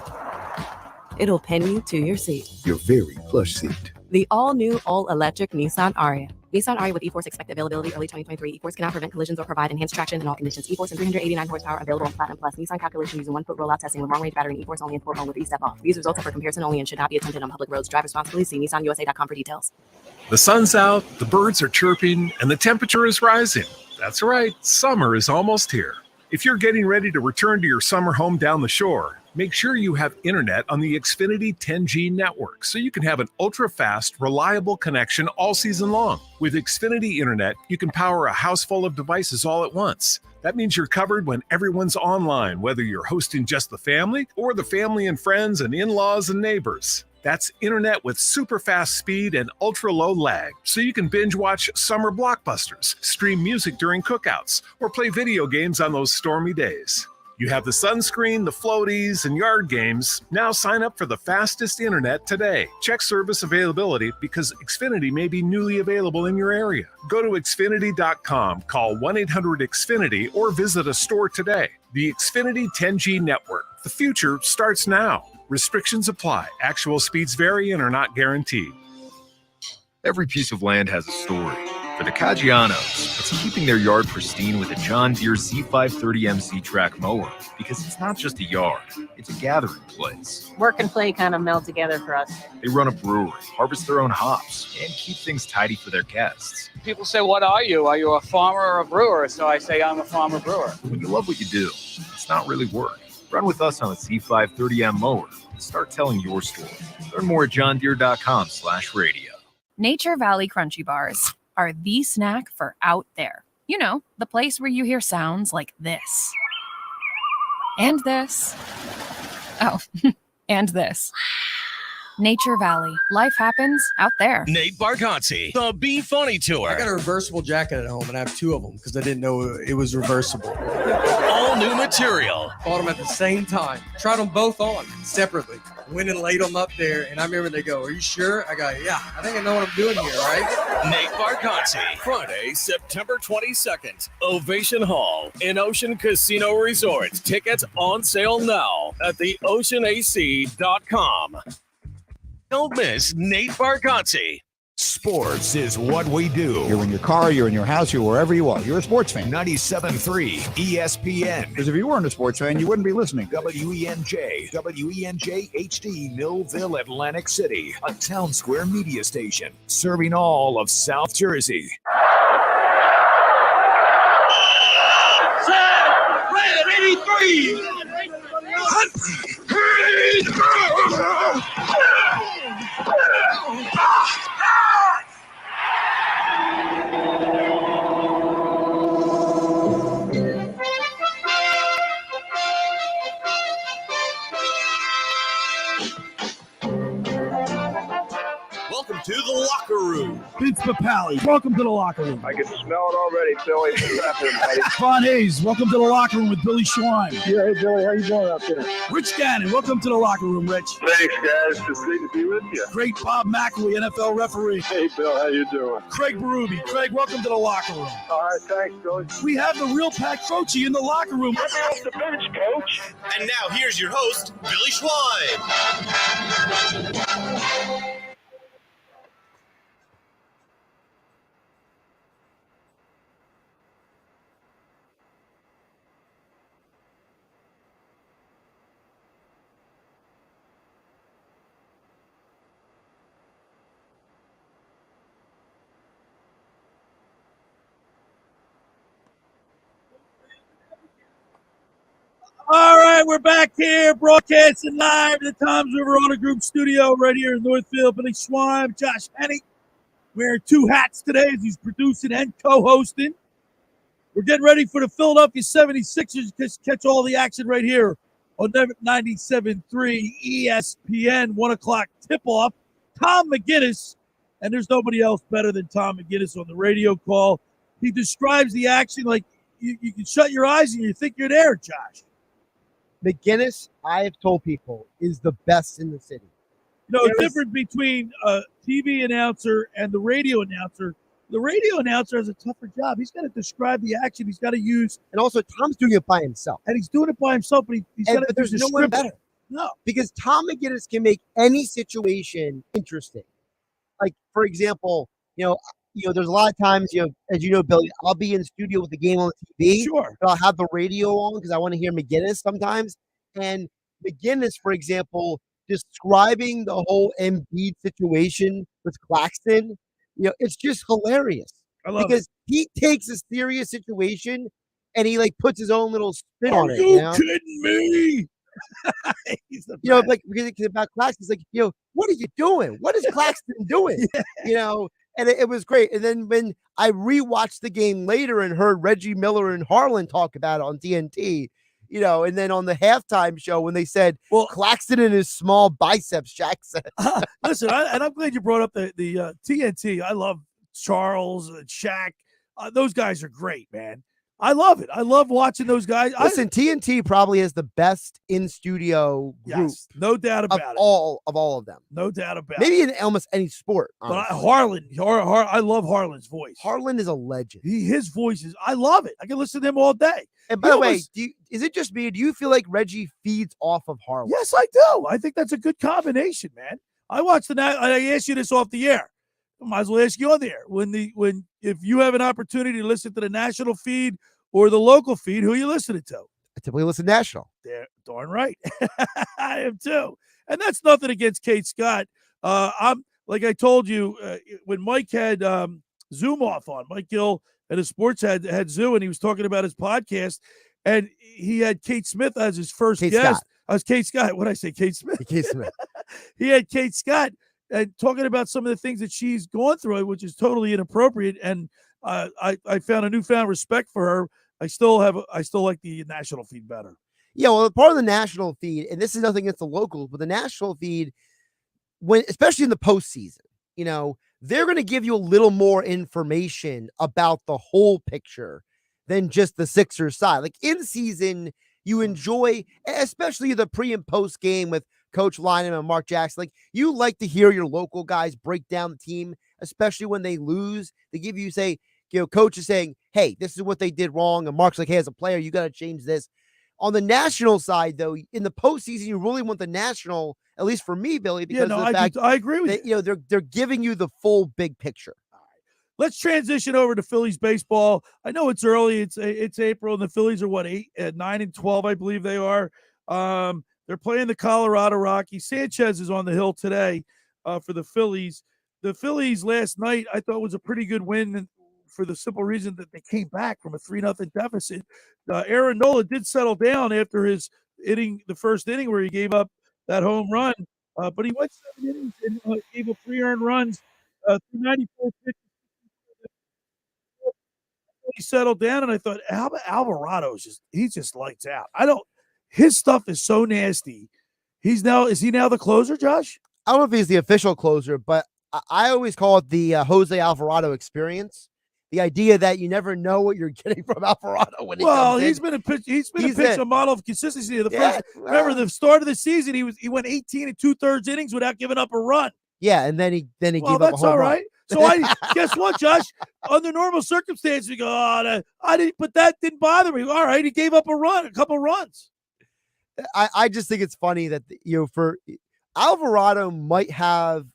It'll pin you to your seat. Your very plush seat. The all-new, all-electric Nissan Ariya. Nissan Ariya with E-Force expected availability early 2023. E-Force cannot prevent collisions or provide enhanced traction in all conditions. E-Force and 389 horsepower available on Platinum Plus. Nissan calculation using 1-foot rollout testing with long-range battery and E-Force only in Sport mode with E-Step off. These results are for comparison only and should not be attempted on public roads. Drive responsibly. See NissanUSA.com for details. The sun's out, the birds are chirping, and the temperature is rising. That's right, summer is almost here. If you're getting ready to return to your summer home down the shore, make sure you have internet on the Xfinity 10G network so you can have an ultra-fast, reliable connection all season long. With Xfinity Internet, you can power a house full of devices all at once. That means you're covered when everyone's online, whether you're hosting just the family or the family and friends and in-laws and neighbors. That's internet with super fast speed and ultra low lag, so you can binge watch summer blockbusters, stream music during cookouts, or play video games on those stormy days. You have the sunscreen, the floaties, and yard games. Now sign up for the fastest internet today. Check service availability because Xfinity may be newly available in your area. Go to Xfinity.com, call 1-800-XFINITY, or visit a store today. The Xfinity 10G network. The future starts now. Restrictions apply. Actual speeds vary and are not guaranteed. Every piece of land has a story. For the Caggianos, it's keeping their yard pristine with a John Deere Z530MC track mower, because it's not just a yard, it's a gathering place. Work and play kind of meld together for us. They run a brewery, harvest their own hops, and keep things tidy for their guests. People say, what are you? Are you a farmer or a brewer? So I say, I'm a farmer brewer. When you love what you do, it's not really work. Run with us on the Z530M mower and start telling your story. Learn more at johndeere.com/radio. Nature Valley Crunchy Bars are the snack for out there. You know, the place where you hear sounds like this. And this. Oh, and this. Nature Valley. Life happens out there. Nate Bargatze, the Be Funny Tour. I got a reversible jacket at home, and I have two of them because I didn't know it was reversible. All new material. Bought them at the same time. Tried them both on separately. Went and laid them up there, and I remember they go, "Are you sure?" I go, "Yeah, I think I know what I'm doing here, right?" Nate Bargatze, Friday, September 22nd, Ovation Hall in Ocean Casino Resort. Tickets on sale now at theoceanac.com. Don't miss Nate Bargatze. Sports is what we do. You're in your car, you're in your house, you're wherever you are. You're a sports fan. 97.3 ESPN. Because if you weren't a sports fan, you wouldn't be listening. WENJ HD, Millville, Atlantic City, a town square media station serving all of South Jersey. Red 83. Welcome to the locker room. Vince Papali, welcome to the locker room. I can smell it already, Billy. What's happening, buddy? Ron Hayes, welcome to the locker room with Billy Schwein. Yeah, hey, Billy, how you doing out there? Rich Gannon, welcome to the locker room, Rich. Thanks, guys. It's great to be with you. Great Bob McElwee, NFL referee. Hey, Bill, how you doing? Craig Berube. Craig, welcome to the locker room. All right, thanks, Billy. We have the real Pat Croce in the locker room. Get me off the bench, Coach. And now here's your host, Billy Schwein. All right, we're back here broadcasting live at the Toms River Auto Group studio right here in Northfield. Billy Schwein, Josh Hennig, wearing two hats today as he's producing and co-hosting. We're getting ready for the Philadelphia 76ers to catch all the action right here on 97.3 ESPN, 1 o'clock tip-off. Tom McGinnis, and there's nobody else better than Tom McGinnis on the radio call. He describes the action like you can shut your eyes and you think you're there, Josh. McGinnis, I have told people, is the best in the city. You know, the difference between a TV announcer and the radio announcer has a tougher job. He's got to describe the action. He's got to use. And also, Tom's doing it by himself. And he's doing it by himself, but he's got to. There's no one better. No. Because Tom McGinnis can make any situation interesting. Like, for example, there's a lot of times, as you know, Billy, I'll be in the studio with the game on the TV. Sure. But I'll have the radio on because I want to hear McGinnis sometimes. And McGinnis, for example, describing the whole Embiid situation with Claxton, it's just hilarious. I love because it. He takes a serious situation and he puts his own little spin on it. Are you kidding me? Because about Claxton, it's like, what are you doing? What is Claxton doing? And it was great. And then when I rewatched the game later and heard Reggie Miller and Harlan talk about it on TNT, and then on the halftime show when they said, well, Claxton and his small biceps, Shaq said. Listen, I'm glad you brought up the TNT. I love Charles and Shaq. Those guys are great, man. I love it. I love watching those guys. Listen, TNT probably is the best in-studio group. Yes, no doubt about it. All of them. No doubt about Maybe it. in almost any sport. But I love Harlan's voice. Harlan is a legend. His voice is, I love it. I can listen to him all day. And by the way, is it just me? Do you feel like Reggie feeds off of Harlan? Yes, I do. I think that's a good combination, man. I watched I asked you this off the air. I might as well ask you on the air. If you have an opportunity to listen to the national feed or the local feed, who are you listening to? I typically listen national. Darn right. I am too. And that's nothing against Kate Scott. I'm like I told you, when Mike had Zoom off on, Mike Gill and his sports had Zoo, and he was talking about his podcast, and he had Kate Smith as his first guest. Scott. I was Kate Scott. What did I say? Kate Smith. Kate Smith. He had Kate Scott and talking about some of the things that she's gone through, which is totally inappropriate. And I found a newfound respect for her. I still like the national feed better. Yeah, well, part of the national feed, and this is nothing against the locals, but the national feed, especially in the postseason, they're going to give you a little more information about the whole picture than just the Sixers side. Like in season, you enjoy, especially the pre and post game with Coach Lyman and Mark Jackson. Like you like to hear your local guys break down the team, especially when they lose. They give you, Coach is saying, hey, this is what they did wrong. And Mark's like, hey, as a player, you got to change this. On the national side, though, in the postseason, you really want the national, at least for me, Billy, because of the fact I agree with you. They're giving you the full big picture. Let's transition over to Phillies baseball. I know it's early. It's April, and the Phillies are 9-12, I believe they are. They're playing the Colorado Rockies. Sanchez is on the hill today for the Phillies. The Phillies last night, I thought, was a pretty good win for the simple reason that they came back from a 3-0 deficit. Aaron Nola did settle down after his inning, the first inning where he gave up that home run, but he went 7 innings and gave up 3 earned runs, 94 pitches. He settled down, and I thought Alvarado he just lights out. His stuff is so nasty. Is he now the closer, Josh? I don't know if he's the official closer, but I always call it the Jose Alvarado experience. The idea that you never know what you're getting from Alvarado when he comes in. He's been a model of consistency. Remember the start of the season, he went 18 2/3 innings without giving up a run. Yeah, and then he gave up a home that's all right. run. So guess what, Josh? Under normal circumstances, we go, but that didn't bother me. All right, he gave up a couple runs. I just think it's funny that for Alvarado might have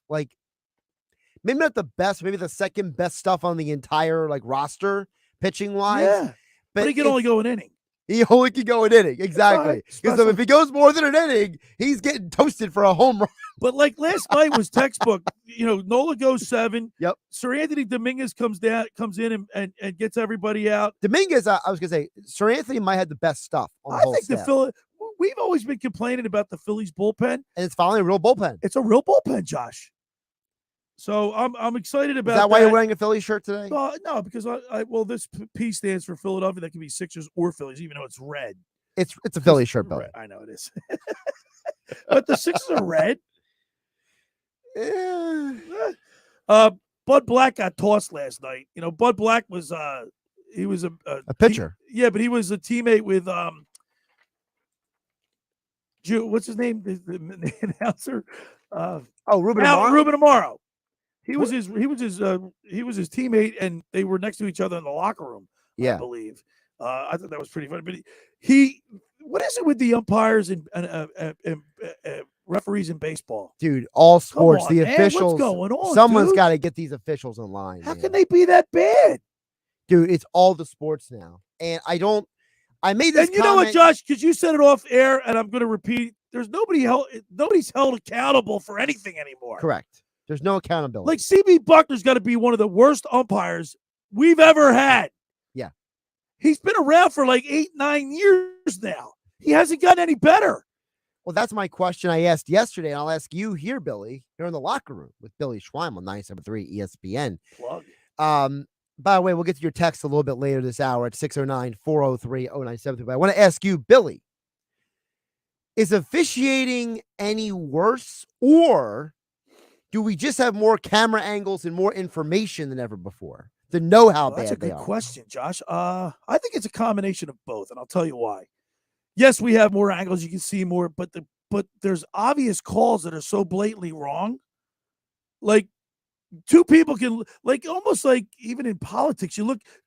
maybe not the best, maybe the second best stuff on the entire roster pitching wise. Yeah, but he can only go an inning. He only can go an inning, exactly. Because if he goes more than an inning, he's getting toasted for a home run. But last night was textbook. Nola goes 7. Yep. Sir Anthony Dominguez comes in and gets everybody out. Dominguez, I was gonna say, Sir Anthony might have the best stuff on the whole staff. We've always been complaining about the Phillies bullpen, and it's finally a real bullpen. It's a real bullpen, Josh. So I'm excited about that. Is that why you're wearing a Phillies shirt today? No, because this P stands for Philadelphia. That can be Sixers or Phillies, even though it's red. It's a Phillies shirt, Billy. I know it is. But the Sixers are red. Bud Black got tossed last night. Bud Black was he was a pitcher. But he was a teammate with what's his name? The announcer. Ruben Amaro. Ruben Amaro. He was his teammate, and they were next to each other in the locker room. Yeah, I believe. I thought that was pretty funny. But what is it with the umpires and referees in baseball? Dude, all sports, the officials. What's going on? Someone's got to get these officials in line. How can they be that bad? Dude, it's all the sports now. And I made this comment. You know what, Josh? Because you said it off air, and I'm going to repeat. There's nobody's held accountable for anything anymore. Correct. There's no accountability. Like CB Buckner's got to be one of the worst umpires we've ever had. Yeah. He's been around for 8-9 years now. He hasn't gotten any better. Well, that's my question I asked yesterday, and I'll ask you here, Billy. You're in the locker room with Billy Schweim on 97.3 ESPN. Plug. By the way, we'll get to your text a little bit later this hour at 609-403-0973. But I want to ask you, Billy, is officiating any worse, or do we just have more camera angles and more information than ever before to know how bad they are? That's a good question, Josh. I think it's a combination of both, and I'll tell you why. Yes, we have more angles. You can see more, but there's obvious calls that are so blatantly wrong. Two people can, almost even in politics,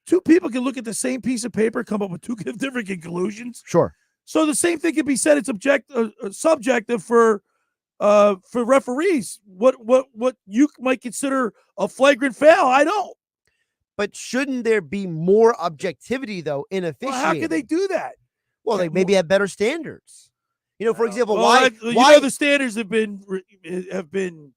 two people can look at the same piece of paper, come up with two different conclusions. Sure. So the same thing can be said. It's subjective for referees. What you might consider a flagrant foul, I don't. But shouldn't there be more objectivity though in officiating? Well, how can they do that? Well, they maybe have better standards. For example, why the standards have been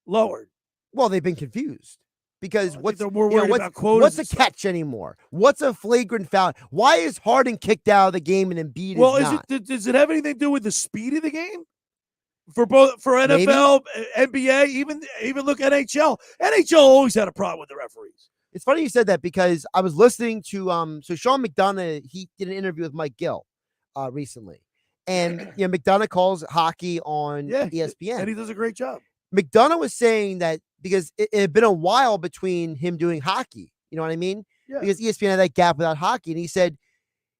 lowered? Well, they've been confused because what's a catch anymore? What's a flagrant foul? Why is Harden kicked out of the game and Embiid is not? Does it have anything to do with the speed of the game? For NFL, maybe? NBA, even look at NHL. NHL always had a problem with the referees. It's funny you said that because I was listening to so Sean McDonough, he did an interview with Mike Gill recently. And McDonough calls hockey on ESPN. And he does a great job. McDonough was saying that because it had been a while between him doing hockey. You know what I mean? Yeah. Because ESPN had that gap without hockey. And he said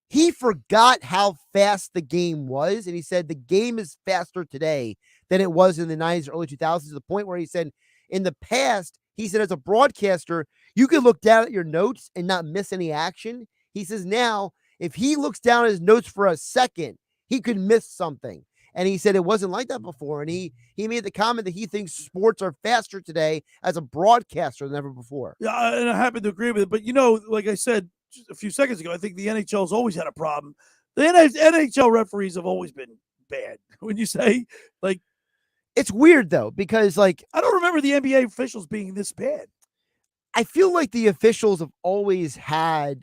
he forgot how fast the game was. And he said the game is faster today than it was in the 90s, early 2000s, to the point where he said in the past, he said as a broadcaster, you could look down at your notes and not miss any action. He says now, if he looks down at his notes for a second, he could miss something. And he said it wasn't like that before. And he made the comment that he thinks sports are faster today as a broadcaster than ever before. Yeah, and I happen to agree with it. But, like I said just a few seconds ago, I think the NHL's always had a problem. The NHL referees have always been bad. When you say, like, it's weird, though, because, like, I don't remember the NBA officials being this bad. I feel like the officials have always had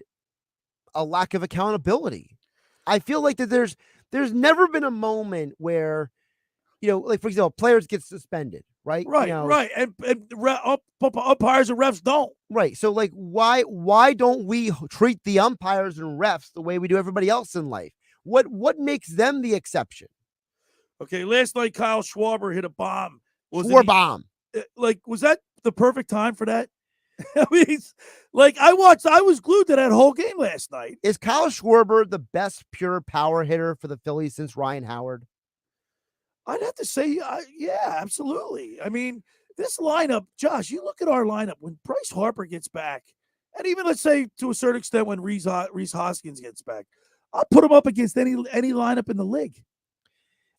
a lack of accountability. I feel like that there's never been a moment where, like, for example, players get suspended, right? Right, right. And umpires and refs don't. Right. So, like, why don't we treat the umpires and refs the way we do everybody else in life? What makes them the exception? Okay, last night Kyle Schwarber hit a bomb. Bomb. Was that the perfect time for that? I mean, I was glued to that whole game last night. Is Kyle Schwarber the best pure power hitter for the Phillies since Ryan Howard? I'd have to say, yeah, absolutely. I mean, this lineup, Josh, you look at our lineup when Bryce Harper gets back, and even let's say to a certain extent when Rhys Hoskins gets back, I'll put him up against any lineup in the league.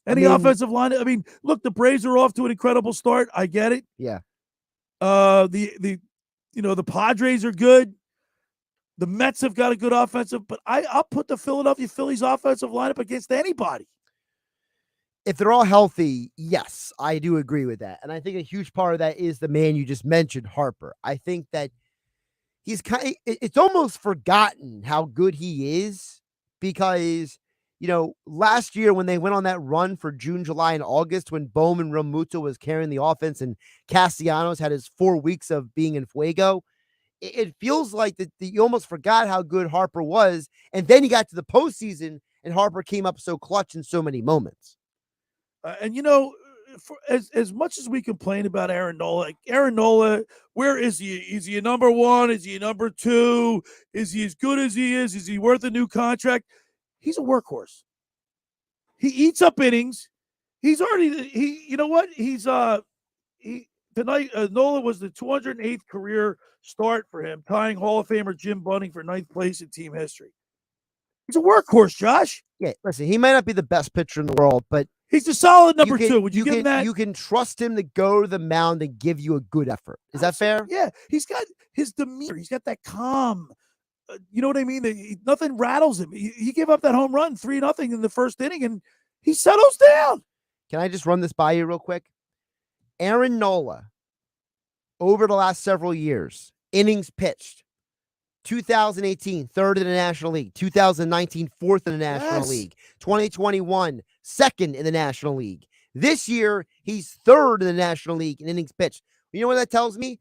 Any offensive lineup. I mean, look, the Braves are off to an incredible start. I get it. Yeah. The Padres are good. The Mets have got a good offensive, but I'll put the Philadelphia Phillies offensive lineup against anybody. If they're all healthy, yes, I do agree with that. And I think a huge part of that is the man you just mentioned, Harper. I think that it's almost forgotten how good he is because, last year when they went on that run for June, July, and August, when Bowman Realmuto was carrying the offense and Castellanos had his 4 weeks of being in Fuego, it feels like that you almost forgot how good Harper was. And then you got to the postseason and Harper came up so clutch in so many moments. For as much as we complain about Aaron Nola, where is he? Is he a number one? Is he a number two? Is he as good as he is? Is he worth a new contract? He's a workhorse. He eats up innings. He's already tonight Nola was the 208th career start for him, tying Hall of Famer Jim Bunning for 9th place in team history. He's a workhorse, Josh. Yeah, listen, he might not be the best pitcher in the world, but he's a solid number two. Would you give him that? You can trust him to go to the mound and give you a good effort. Is that fair? Yeah, he's got his demeanor. He's got that calm. You know what I mean? Nothing rattles him. He gave up that home run 3-0 in the first inning, and he settles down. Can I just run this by you real quick? Aaron Nola, over the last several years, innings pitched. 2018, third in the National League. 2019, fourth in the National League. 2021, second in the National League. This year, he's third in the National League in innings pitched. You know what that tells me?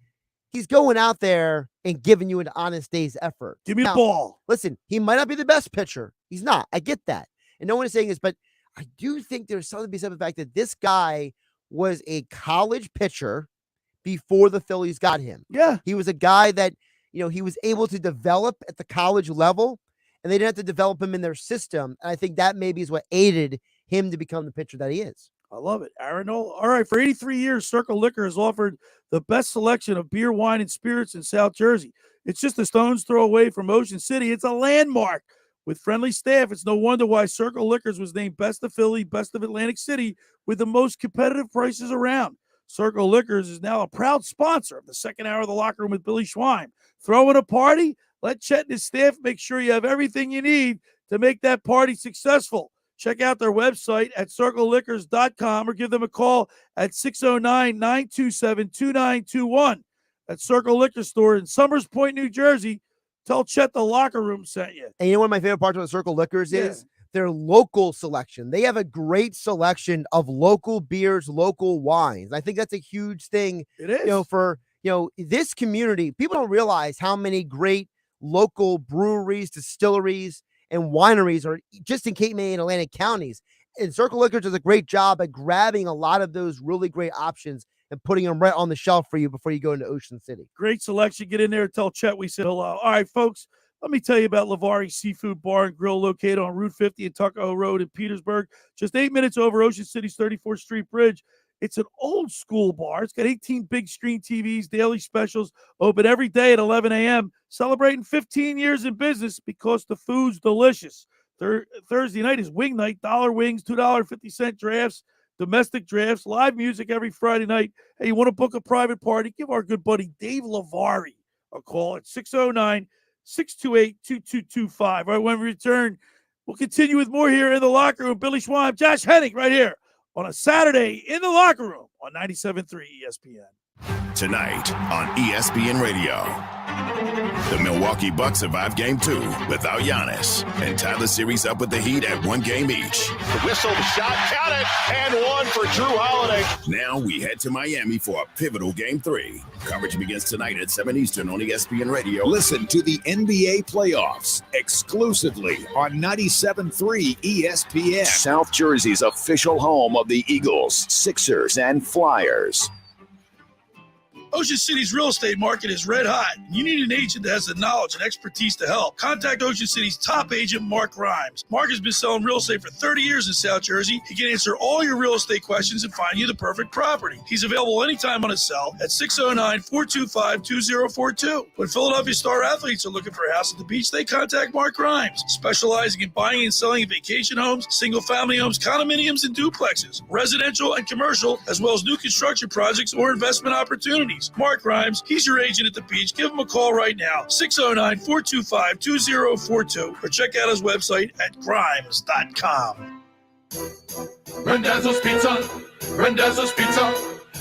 He's going out there and giving you an honest day's effort. Give me the ball. Listen, he might not be the best pitcher. He's not. I get that. And no one is saying this, but I do think there's something to be said about the fact that this guy was a college pitcher before the Phillies got him. Yeah. He was a guy that, he was able to develop at the college level, and they didn't have to develop him in their system. And I think that maybe is what aided him to become the pitcher that he is. I love it. Aaron Nola. All right. For 83 years, Circle Liquor has offered the best selection of beer, wine, and spirits in South Jersey. It's just a stone's throw away from Ocean City. It's a landmark with friendly staff. It's no wonder why Circle Liquors was named Best of Philly, Best of Atlantic City with the most competitive prices around. Circle Liquors is now a proud sponsor of the second hour of the Locker Room with Billy Schwein. Throwing a party? Let Chet and his staff make sure you have everything you need to make that party successful. Check out their website at circleliquors.com or give them a call at 609-927-2921. At Circle Liquor Store in Summers Point, New Jersey. Tell Chet the Locker Room sent you. And you know what my favorite part of the Circle Liquors is? Their local selection. They have a great selection of local beers, local wines. I think that's a huge thing. It is. For this community. People don't realize how many great local breweries, distilleries, and wineries are just in Cape May and Atlantic counties. And Circle Liquors does a great job at grabbing a lot of those really great options and putting them right on the shelf for you before you go into Ocean City. Great selection. Get in there and tell Chet we said hello. All right, folks, let me tell you about Lavari Seafood Bar and Grill located on Route 50 and Tuckahoe Road in Petersburg, just 8 minutes over Ocean City's 34th Street Bridge. It's an old school bar. It's got 18 big screen TVs, daily specials, open every day at 11 a.m., celebrating 15 years in business because the food's delicious. Thursday night is wing night, $1 wings, $2.50 drafts, domestic drafts, live music every Friday night. Hey, you want to book a private party? Give our good buddy Dave Lavari a call at 609-628-2225. All right, when we return, we'll continue with more here in the locker room. Billy Schwein, Josh Hennig right here on a Saturday in the locker room on 97.3 ESPN. Tonight on ESPN Radio. The Milwaukee Bucks survived Game 2 without Giannis and tied the series up with the Heat at 1 game each. The whistle, the shot, count it, and one for Drew Holiday. Now we head to Miami for a pivotal Game 3. Coverage begins tonight at 7 Eastern on ESPN Radio. Listen to the NBA playoffs exclusively on 97.3 ESPN. South Jersey's official home of the Eagles, Sixers, and Flyers. Ocean City's real estate market is red hot. You need an agent that has the knowledge and expertise to help. Contact Ocean City's top agent, Mark Grimes. Mark has been selling real estate for 30 years in South Jersey. He can answer all your real estate questions and find you the perfect property. He's available anytime on his cell at 609-425-2042. When Philadelphia star athletes are looking for a house at the beach, they contact Mark Grimes, specializing in buying and selling vacation homes, single-family homes, condominiums, and duplexes, residential and commercial, as well as new construction projects or investment opportunities. Mark Grimes, he's your agent at the beach. Give him a call right now, 609-425-2042, or check out his website at grimes.com. Rendezvous Pizza, Rendezvous Pizza,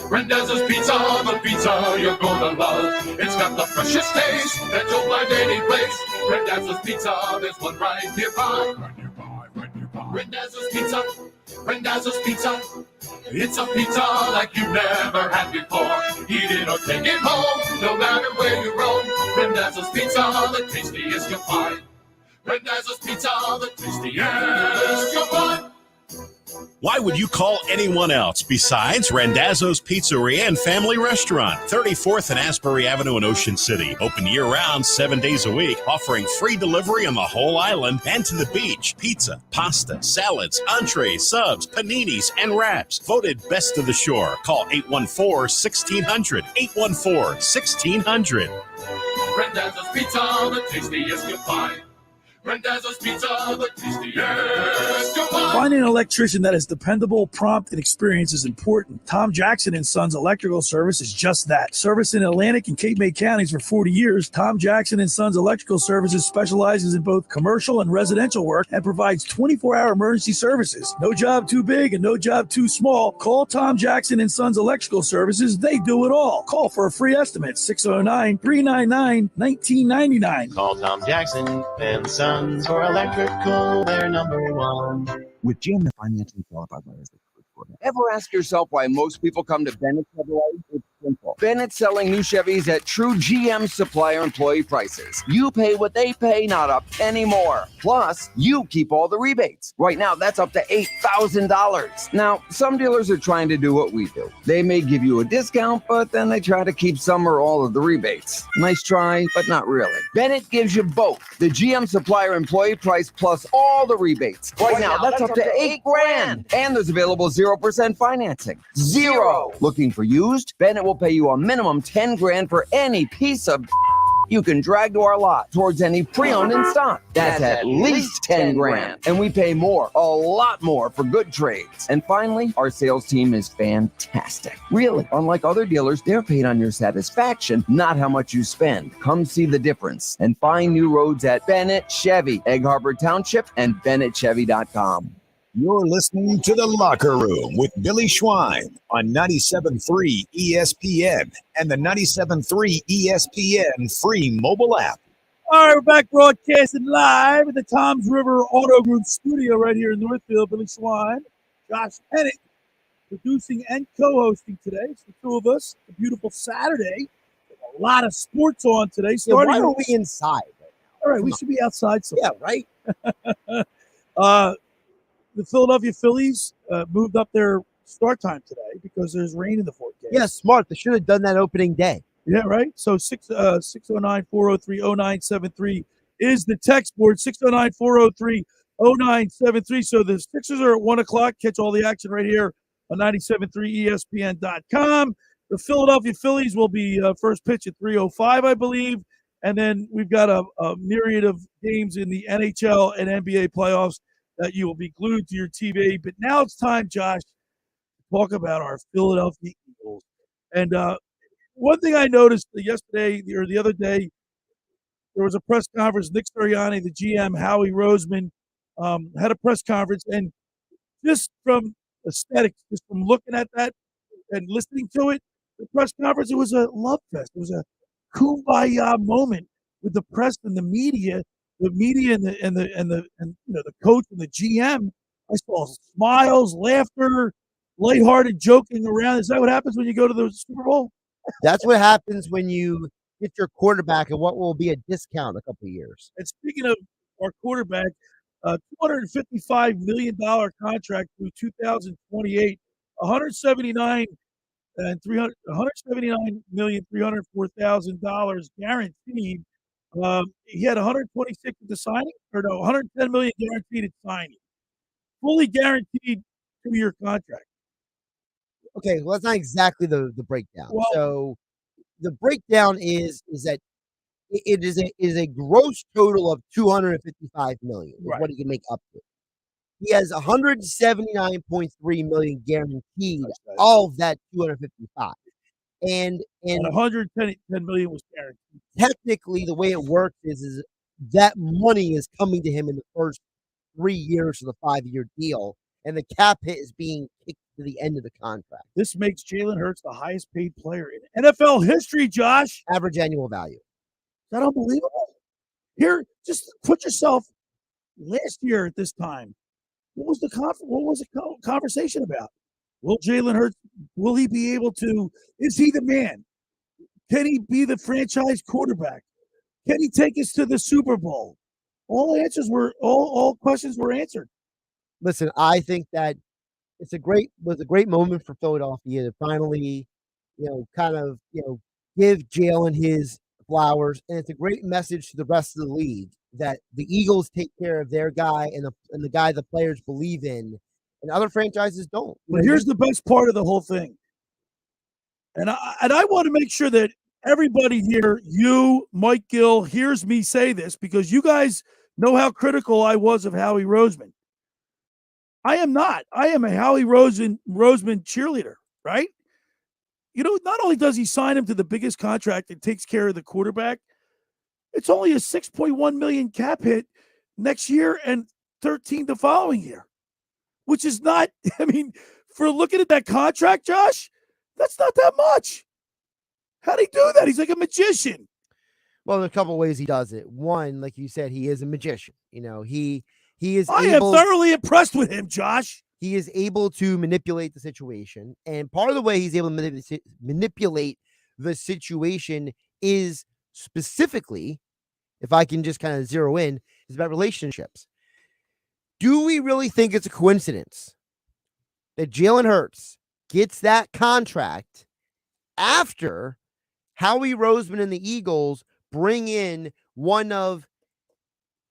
Rendezvous Pizza, the pizza you're gonna love. It's got the freshest taste that you'll find any place. Rendezvous Pizza, there's one right nearby. Rendezvous Pizza, Rendezvous Pizza. It's a pizza like you've never had before. Eat it or take it home, no matter where you roam. Rendezvous Pizza, the tastiest you'll find. Rendezvous Pizza, the tastiest you'll find. Why would you call anyone else besides Randazzo's Pizzeria and Family Restaurant, 34th and Asbury Avenue in Ocean City. Open year-round, 7 days a week, offering free delivery on the whole island and to the beach. Pizza, pasta, salads, entrees, subs, paninis, and wraps. Voted best of the shore. Call 814-1600. 814-1600. Rendezvous Pizza, the tastiest you'll find. Rendezvous Pizza, the tastiest you'll find. Finding an electrician that is dependable, prompt, and experienced is important. Tom Jackson & Sons Electrical Service is just that. Service in Atlantic and Cape May counties for 40 years, Tom Jackson & Sons Electrical Services specializes in both commercial and residential work and provides 24-hour emergency services. No job too big and no job too small. Call Tom Jackson & Sons Electrical Services. They do it all. Call for a free estimate, 609-399-1999. Call Tom Jackson & Sons for electrical, they're number one. With GM financially qualified buyers. Ever ask yourself why most people come to Bennett Chevrolet? It's simple. Bennett selling new Chevys at true GM supplier employee prices. You pay what they pay, not a penny more. Plus, you keep all the rebates. Right now, that's up to $8,000. Now, some dealers are trying to do what we do. They may give you a discount, but then they try to keep some or all of the rebates. Nice try, but not really. Bennett gives you both the GM supplier employee price plus all the rebates. Right now, that's up to $8,000. And there's available 0% financing. Zero. Looking for used? Bennett will pay you a minimum $10,000 for any piece of you can drag to our lot towards any pre-owned in stock. That's at least $10,000. And we pay more, a lot more for good trades. And finally, our sales team is fantastic. Really, unlike other dealers, they're paid on your satisfaction, not how much you spend. Come see the difference and find new roads at Bennett Chevy, Egg Harbor Township, and BennettChevy.com. You're listening to The Locker Room with Billy Schwein on 97.3 ESPN and the 97.3 ESPN free mobile app. All right, we're back broadcasting live at the Toms River Auto Group studio right here in Northfield. Billy Schwein, Josh Hennig, producing and co-hosting today. It's the two of us. It's a beautiful Saturday. A lot of sports on today. Why are we inside right now? All right, we should be outside somewhere. Yeah, right? The Philadelphia Phillies moved up their start time today because there's rain in the forecast. Yeah, smart. They should have done that opening day. Yeah, right. So 609-403-0973 is the text board. 609-403-0973. So the Sixers are at 1 o'clock. Catch all the action right here on 97.3ESPN.com. The Philadelphia Phillies will be first pitch at 3:05, I believe. And then we've got a myriad of games in the NHL and NBA playoffs that you will be glued to your TV. But now it's time, Josh, to talk about our Philadelphia Eagles. And one thing I noticed yesterday or the other day, there was a press conference. Nick Sirianni, the GM, Howie Roseman, had a press conference. And just from aesthetics, just from looking at that and listening to it, the press conference, it was a love fest. It was a kumbaya moment with the press and the media and the coach and the GM. I saw smiles, laughter, lighthearted joking around. Is that what happens when you go to the Super Bowl? That's what happens when you get your quarterback at what will be a discount in a couple of years. And speaking of our quarterback, $255 million contract through 2028, $179,304,000 guaranteed. He had 126 at the signing, or no, 110 million guaranteed at signing. Fully guaranteed 2-year contract. Okay, well, that's not exactly the breakdown. Well, so the breakdown is that it is a gross total of 255 million. Is Right. what he can make up to. He has 179.3 million guaranteed. All of that 255, and 110 million was guaranteed. technically the way it works is that money is coming to him in the first 3 years of the 5-year deal, and the cap hit is being kicked to the end of the contract. This makes Jalen Hurts the highest paid player in NFL history, Josh. Average annual value. Is that unbelievable? Here, just put yourself last year at this time. What was the conversation about? Will Jalen Hurts, will he be able to, is he the man? Can he be the franchise quarterback? Can he take us to the Super Bowl? All questions were answered. Listen, I think that was a great moment for Philadelphia to finally, give Jalen his flowers, and it's a great message to the rest of the league that the Eagles take care of their guy and the guy the players believe in, and other franchises don't. But here's the best part of the whole thing, and I want to make sure that everybody here, you, Mike Gill, hears me say this because you guys know how critical I was of Howie Roseman. I am not. I am a Howie Roseman cheerleader, right? Not only does he sign him to the biggest contract that takes care of the quarterback, it's only a $6.1 million cap hit next year and 13 the following year, which is not, for looking at that contract, Josh, that's not that much. How'd he do that? He's like a magician. Well, there's a couple of ways he does it. One, like you said, he is a magician. He is. I am thoroughly impressed with him, Josh. He is able to manipulate the situation, and part of the way he's able to manipulate the situation is specifically, if I can just kind of zero in, is about relationships. Do we really think it's a coincidence that Jalen Hurts gets that contract after Howie Roseman and the Eagles bring in one of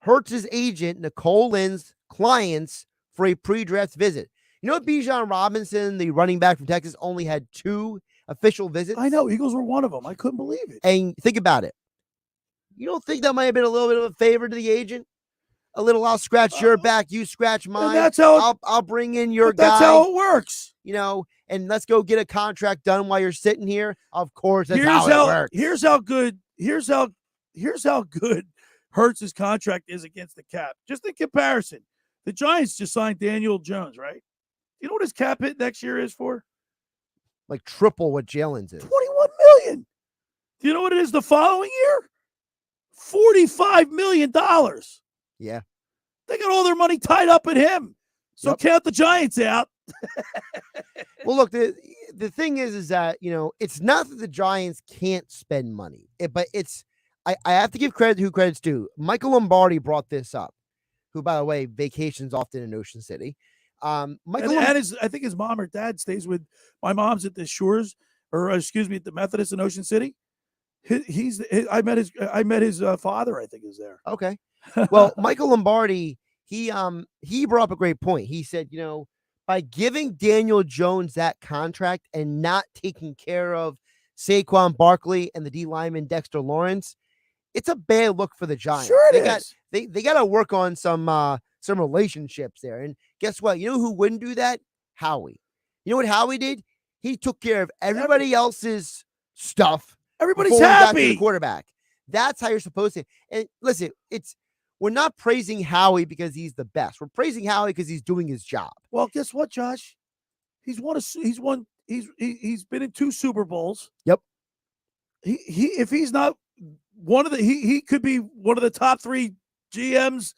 Hurts' agent, Nicole Lynn's clients, for a pre-draft visit? You know, Bijan Robinson, the running back from Texas, only had 2 official visits. I know, Eagles were one of them. I couldn't believe it. And think about it. You don't think that might have been a little bit of a favor to the agent? A little, I'll scratch your back, you scratch mine. That's how I'll bring in your guy. That's how it works. And let's go get a contract done while you're sitting here. Of course, that's how it works. Here's how good Hurts' contract is against the cap. Just in comparison, the Giants just signed Daniel Jones, right? You know what his cap hit next year is for? Like triple what Jalen's is. $21 million. Do you know what it is the following year? $45 million. Yeah. They got all their money tied up in him. So count the Giants out. Well, look, the thing is that, it's not that the Giants can't spend money, but it's, I have to give credit to who credit's due. Michael Lombardi brought this up, who, by the way, vacations often in Ocean City. I think his mom or dad stays with, my mom's at the Shores, or excuse me, at the Methodist in Ocean City. I met his father, I think, is there. Okay. Well, Michael Lombardi, he brought up a great point. He said, by giving Daniel Jones that contract and not taking care of Saquon Barkley and the D lineman Dexter Lawrence, it's a bad look for the Giants. Sure they it got is. they got to work on some relationships there. And guess what? You know who wouldn't do that? Howie. You know what Howie did? He took care of everybody else's stuff. Everybody's before he got to the happy. quarterback. That's how you're supposed to. And listen, we're not praising Howie because he's the best. We're praising Howie because he's doing his job. Well, guess what, Josh? He's been in 2 Super Bowls. Yep. If he's not one of the he could be one of the top 3 GMs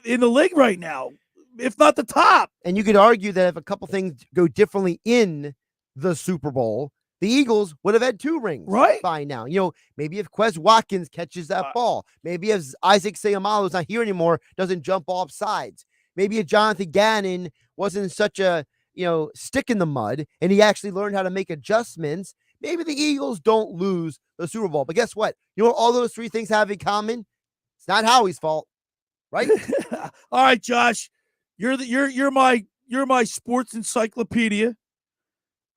in the league right now, if not the top. And you could argue that if a couple things go differently in the Super Bowl, the Eagles would have had 2 rings by now. Maybe if Quez Watkins catches that ball, maybe if Isaac Seumalo's not here anymore, doesn't jump off sides. Maybe if Jonathan Gannon wasn't such a stick in the mud and he actually learned how to make adjustments, maybe the Eagles don't lose the Super Bowl. But guess what? You know what all those 3 things have in common? It's not Howie's fault, right? All right, Josh, you're my sports encyclopedia.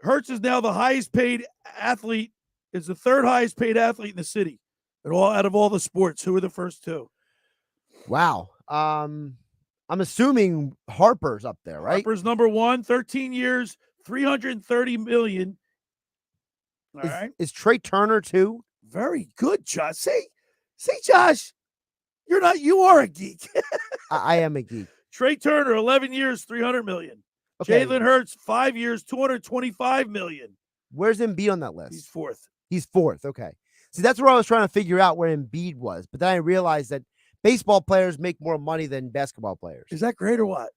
Hurts is now the highest paid athlete. Is the 3rd highest paid athlete in the city, out of all the sports. Who are the first 2? Wow. I'm assuming Harper's up there, right? Harper's number 1, 13 years, $330 million. All right. Is Trey Turner too? Very good, Josh. See, Josh, you are a geek. I am a geek. Trey Turner, 11 years, $300 million. Okay. Jalen Hurts, 5 years, $225 million. Where's Embiid on that list? He's 4th. He's 4th. Okay. See, that's where I was trying to figure out where Embiid was. But then I realized that baseball players make more money than basketball players. Is that great or what?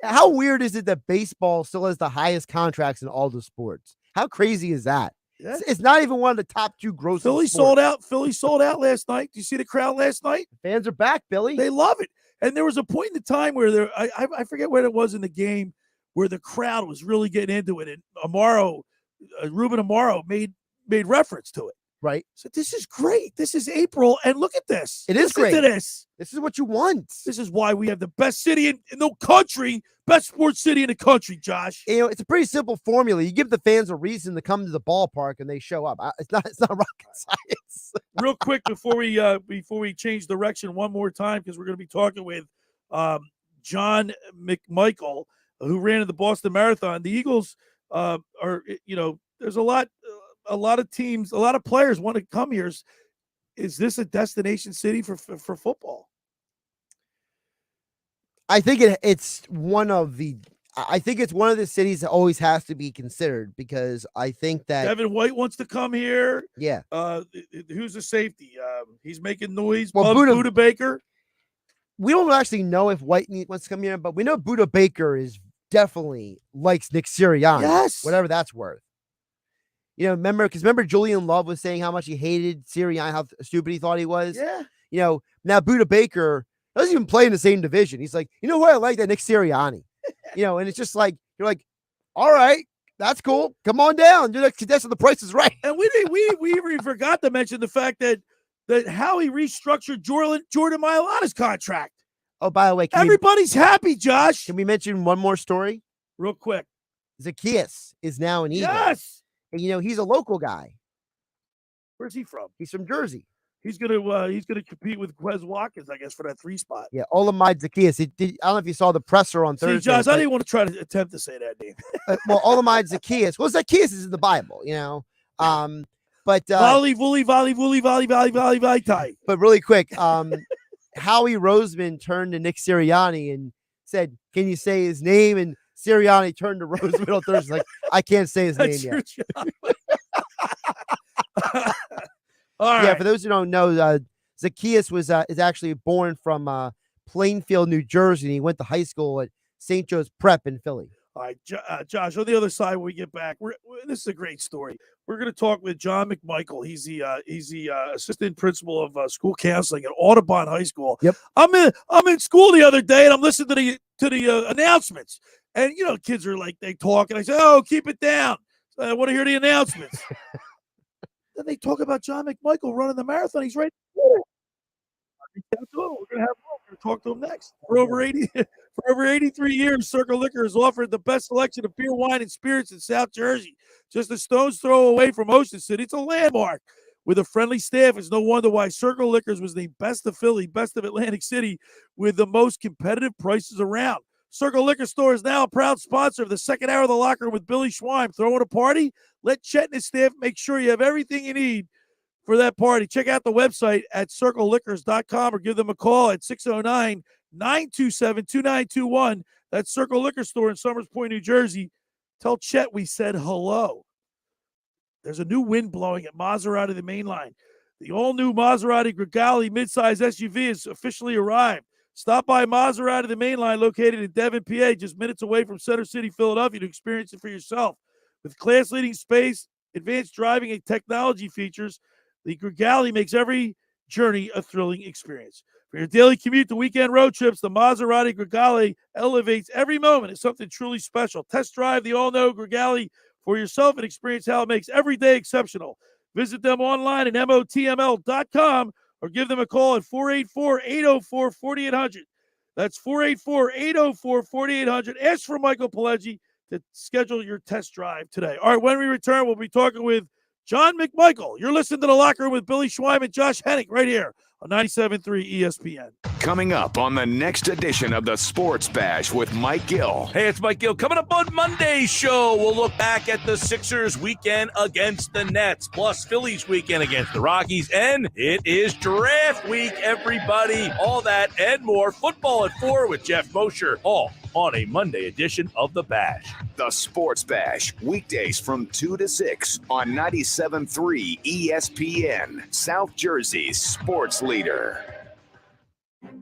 How weird is it that baseball still has the highest contracts in all the sports? How crazy is that? Yeah. It's not even one of the top 2 grossing Philly sports. sold out last night. Do you see the crowd last night? Fans are back, Billy. They love it. And there was a point in the time where I forget what it was in the game where the crowd was really getting into it. And Ruben Amaro made reference to it. Right. So this is great. This is April. And look at this. It is great. Listen to this. This is what you want. This is why we have the best city in the country, best sports city in the country, Josh. It's a pretty simple formula. You give the fans a reason to come to the ballpark and they show up. It's not rocket science. Real quick before we change direction one more time, because we're going to be talking with John McMichael, who ran in the Boston Marathon. The Eagles there's a lot of teams, a lot of players want to come here. Is this a destination city for football? I think it's one of the cities that always has to be considered, because I think that Devin White wants to come here. Yeah. Who's the safety? He's making noise. Well, Buda Baker. We don't actually know if White wants to come here, but we know Buda Baker is definitely likes Nick Sirianni. Yes. Whatever that's worth. Remember Julian Love was saying how much he hated Sirianni, how stupid he thought he was. Yeah. Now Buda Baker doesn't even play in the same division. He's like, you know what? I like that Nick Sirianni. And it's just like, you're like, all right, that's cool. Come on down. You're like, that's what the price is right. And we even forgot to mention the fact that how he restructured Jordan Mailata's contract. Oh, by the way, everybody's happy, Josh. Can we mention one more story? Real quick. Zacchaeus is now an Eagle. Yes. And he's a local guy. Where's he from? He's from Jersey. He's gonna compete with Quez Watkins, I guess, for that 3 spot. Yeah, Olamide Zacchaeus. I don't know if you saw the presser on Thursday. See, Josh, I didn't want to try to attempt to say that name. Well, Olamide Zacchaeus. Well, Zacchaeus is in the Bible, But volley, tie. But really quick, Howie Roseman turned to Nick Sirianni and said, "Can you say his name?" And Sirianni turned to Roseman on Thursday, like, "I can't say his name yet." All right. Yeah, for those who don't know, Zacchaeus is actually born from Plainfield, New Jersey, and he went to high school at St. Joe's Prep in Philly. All right, Josh, on the other side, when we get back, this is a great story. We're going to talk with John McMichael. He's the assistant principal of school counseling at Audubon High School. Yep. I'm in school the other day, and I'm listening to the announcements. And, kids are like, they talk, and I say, oh, keep it down. I want to hear the announcements. Then they talk about John McMichael running the marathon. He's right there. We're going to talk to him next. For over 83 years, Circle Liquor has offered the best selection of beer, wine, and spirits in South Jersey. Just a stone's throw away from Ocean City. It's a landmark. With a friendly staff, it's no wonder why Circle Liquors was named Best of Philly, Best of Atlantic City, with the most competitive prices around. Circle Liquor Store is now a proud sponsor of the second hour of the Locker Room with Billy Schweim. Throwing a party? Let Chet and his staff make sure you have everything you need for that party. Check out the website at circleliquors.com or give them a call at 609-927-2921. That's Circle Liquor Store in Somers Point, New Jersey. Tell Chet we said hello. There's a new wind blowing at Maserati the main line. The all-new Maserati Gregale midsize SUV has officially arrived. Stop by Maserati the main line located in Devon, PA, just minutes away from Center City, Philadelphia, to experience it for yourself. With class-leading space, advanced driving, and technology features, the Gregale makes every journey a thrilling experience. For your daily commute to weekend road trips, the Maserati Gregale elevates every moment as something truly special. Test drive the all-new Gregale for yourself and experience how it makes every day exceptional. Visit them online at motml.com or give them a call at 484-804-4800. That's 484-804-4800. Ask for Michael Pileggi to schedule your test drive today. All right, when we return, we'll be talking with John McMichael. You're listening to The Locker Room with Billy Schweim and Josh Hennig right here on 97.3 ESPN. Coming up on the next edition of the Sports Bash with Mike Gill. Hey, it's Mike Gill. Coming up on Monday's show, we'll look back at the Sixers weekend against the Nets, plus Phillies weekend against the Rockies, and it is draft week, everybody. All that and more. Football at 4 with Jeff Mosher, all on a Monday edition of The Bash. The Sports Bash, weekdays from 2 to 6 on 97.3 ESPN, South Jersey's sports leader.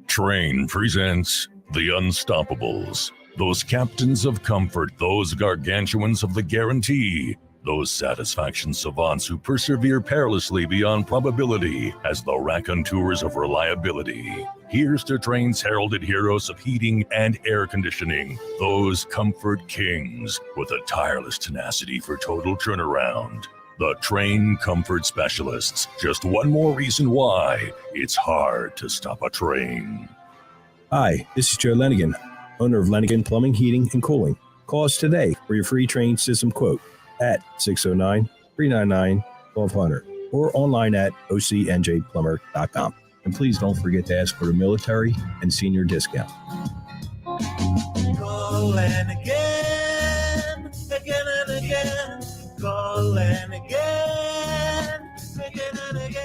Train presents The Unstoppables. Those captains of comfort, those gargantuans of the guarantee, those satisfaction savants who persevere perilously beyond probability as the raconteurs of reliability. Here's to Train's heralded heroes of heating and air conditioning, those comfort kings with a tireless tenacity for total turnaround. The Train Comfort Specialists. Just one more reason why it's hard to stop a train. Hi, this is Joe Lenigan, owner of Lenigan Plumbing, Heating, and Cooling. Call us today for your free train system quote at 609-399-1200 or online at ocnjplumber.com. And please don't forget to ask for the military and senior discount. Call Lenigan again and again. Call and again and again.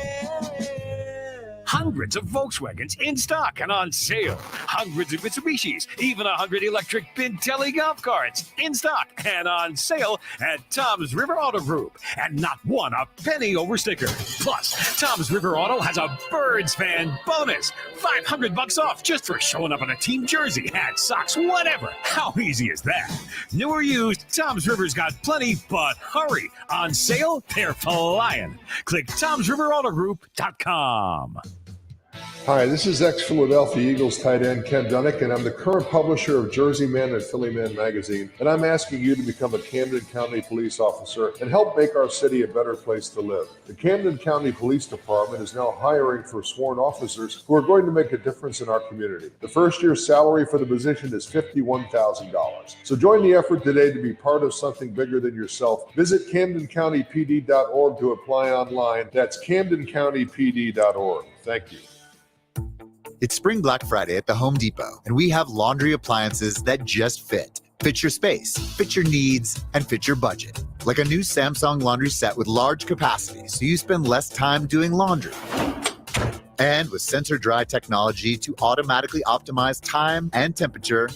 Hundreds of Volkswagens in stock and on sale. Hundreds of Mitsubishis, even 100 electric Bintelli golf carts in stock and on sale at Tom's River Auto Group. And not one a penny over sticker. Plus, Tom's River Auto has a Birds fan bonus. $500 off just for showing up in a team jersey, hat, socks, whatever. How easy is that? New or used, Tom's River's got plenty, but hurry. On sale, they're flying. Click Tom'sRiverAutoGroup.com. Hi, this is ex-Philadelphia Eagles tight end Ken Dunnick, and I'm the current publisher of Jersey Man and Philly Man magazine, and I'm asking you to become a Camden County police officer and help make our city a better place to live. The Camden County Police Department is now hiring for sworn officers who are going to make a difference in our community. The first year's salary for the position is $51,000. So join the effort today to be part of something bigger than yourself. Visit CamdenCountyPD.org to apply online. That's CamdenCountyPD.org. Thank you. It's Spring Black Friday at the Home Depot, and we have laundry appliances that just fit. Fit your space, fit your needs, and fit your budget. Like a new Samsung laundry set with large capacity, so you spend less time doing laundry. And with sensor dry technology to automatically optimize time and temperature,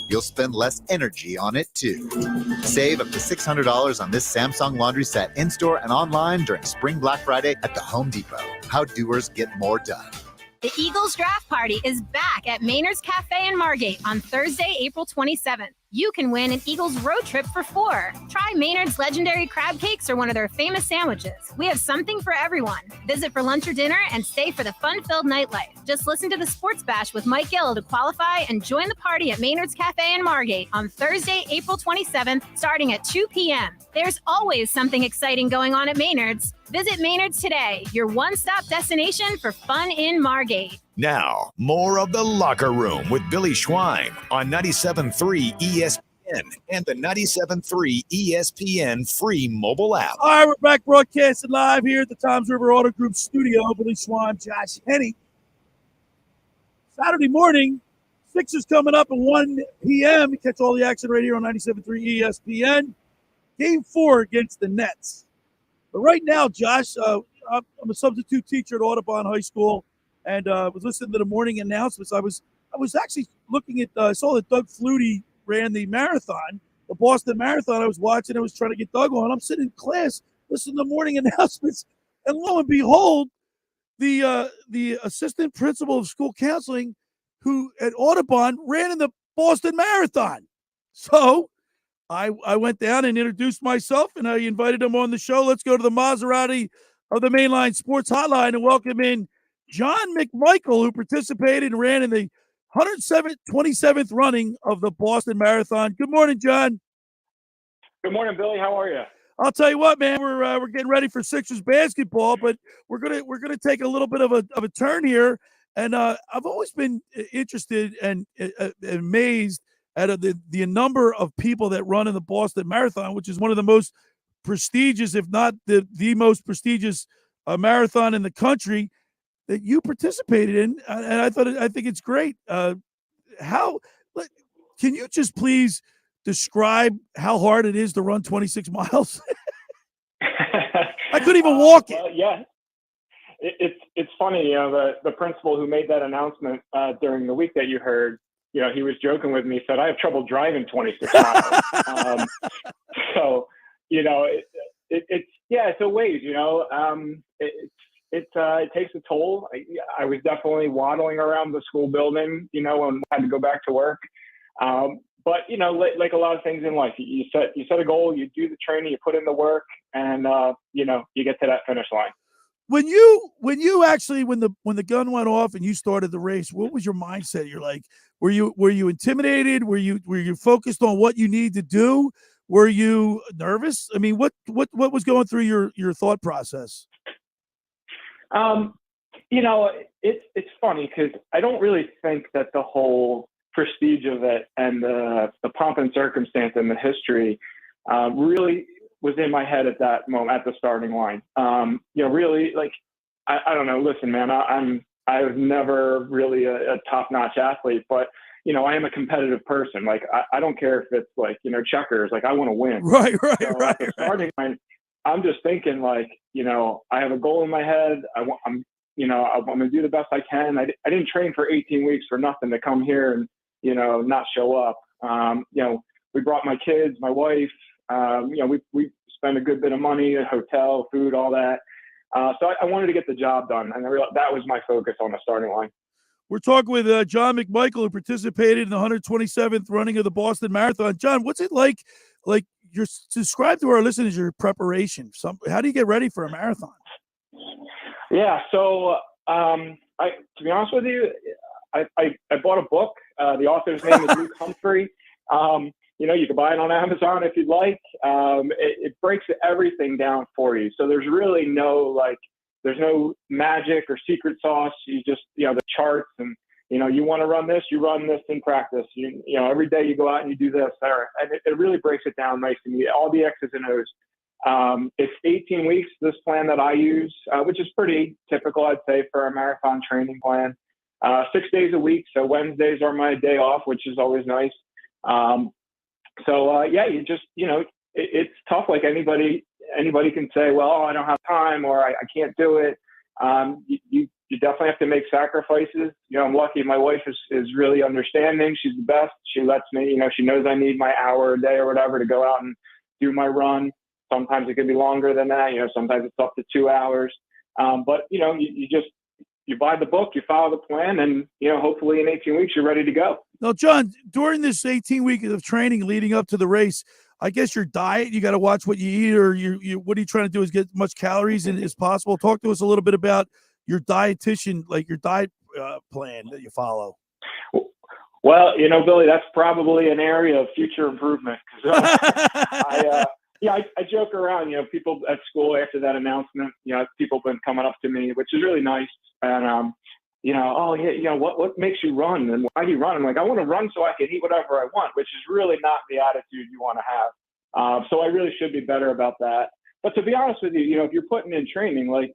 you'll spend less energy on it too. Save up to $600 on this Samsung laundry set in-store and online during Spring Black Friday at the Home Depot. How doers get more done. The Eagles Draft Party is back at Maynard's Cafe in Margate on Thursday, April 27th. you can win an Eagles road trip for 4. Try Maynard's legendary crab cakes or one of their famous sandwiches. We have something for everyone. Visit for lunch or dinner and stay for the fun-filled nightlife. Just listen to the Sports Bash with Mike Gill to qualify and join the party at Maynard's Cafe in Margate on Thursday, April 27th, starting at 2 p.m. There's always something exciting going on at Maynard's. Visit Maynard's today, your one-stop destination for fun in Margate. Now, more of The Locker Room with Billy Schwein on 97.3 ESPN and the 97.3 ESPN free mobile app. All right, we're back broadcasting live here at the Toms River Auto Group studio. Billy Schwein, Josh Hennig. Saturday morning, Sixers coming up at 1 p.m. You catch all the action right here on 97.3 ESPN. Game 4 against the Nets. But right now, Josh, I'm a substitute teacher at Audubon High School, and was listening to the morning announcements. I was actually looking at I saw that Doug Flutie ran the marathon, the Boston Marathon. I was watching. I was trying to get Doug on. I'm sitting in class listening to the morning announcements, and lo and behold, the assistant principal of school counseling, who at Audubon ran in the Boston Marathon. So I went down and introduced myself, and I invited him on the show. Let's go to the Maserati of the Mainline Sports Hotline and welcome in John McMichael, who participated and ran in the 127th running of the Boston Marathon. Good morning, John. Good morning, Billy. How are you? I'll tell you what, man. We're getting ready for Sixers basketball, but we're gonna take a little bit of a turn here. And I've always been interested and amazed at the number of people that run in the Boston Marathon, which is one of the most prestigious, if not the most prestigious marathon in the country that you participated in. And I think it's great. Can you just please describe how hard it is to run 26 miles? I couldn't even walk it. Yeah. It's funny, the principal who made that announcement during the week that you heard, he was joking with me. He said, I have trouble driving 26 miles. So, it's a ways, it takes a toll. I was definitely waddling around the school building, and had to go back to work. But, like a lot of things in life, you set a goal, you do the training, you put in the work, and, you get to that finish line. When you actually when the gun went off and you started the race, what was your mindset? You're like, were you intimidated? Were you focused on what you need to do? Were you nervous? I mean, what was going through your thought process? It's funny because I don't really think that the whole prestige of it and the pomp and circumstance and the history really was in my head at that moment at the starting line. Really, like, I don't know. Listen, man, I was never really a top-notch athlete, but I am a competitive person. Like, I don't care if it's like checkers. Like, I want to win. Right. At the starting line, I'm just thinking like, I have a goal in my head. I'm going to do the best I can. I didn't train for 18 weeks for nothing to come here and not show up. We brought my kids, my wife. We spent a good bit of money, a hotel, food, all that. So I wanted to get the job done, and I realized that was my focus on the starting line. We're talking with John McMichael, who participated in the 127th running of the Boston Marathon. John, what's it like? Like, describe to our listeners your preparation. How do you get ready for a marathon? Yeah, so to be honest with you, I bought a book. The author's name is Luke Humphrey. You can buy it on Amazon if you'd like. It breaks everything down for you. So there's really there's no magic or secret sauce. You just, the charts and, you want to run this, you run this in practice. Every day you go out and you do this. And it really breaks it down nice and neat. All the X's and O's. It's 18 weeks, this plan that I use, which is pretty typical, I'd say, for a marathon training plan. 6 days a week. So Wednesdays are my day off, which is always nice. You just, it's tough. Like anybody can say, well, I don't have time or I can't do it. You definitely have to make sacrifices. I'm lucky. My wife is really understanding. She's the best. She lets me, she knows I need my hour a day or whatever to go out and do my run. Sometimes it could be longer than that. Sometimes it's up to 2 hours. But you just, you buy the book, you follow the plan, and, hopefully in 18 weeks you're ready to go. Now, John, during this 18 weeks of training leading up to the race, I guess your diet, you got to watch what you eat, or what are you trying to do is get as much calories as possible? Talk to us a little bit about your dietitian, like your diet plan that you follow. Well, Billy, that's probably an area of future improvement. I joke around, people at school after that announcement, people have been coming up to me, which is really nice. And, what makes you run and why do you run? I'm like, I want to run so I can eat whatever I want, which is really not the attitude you want to have. So I really should be better about that. But to be honest with you, if you're putting in training, like,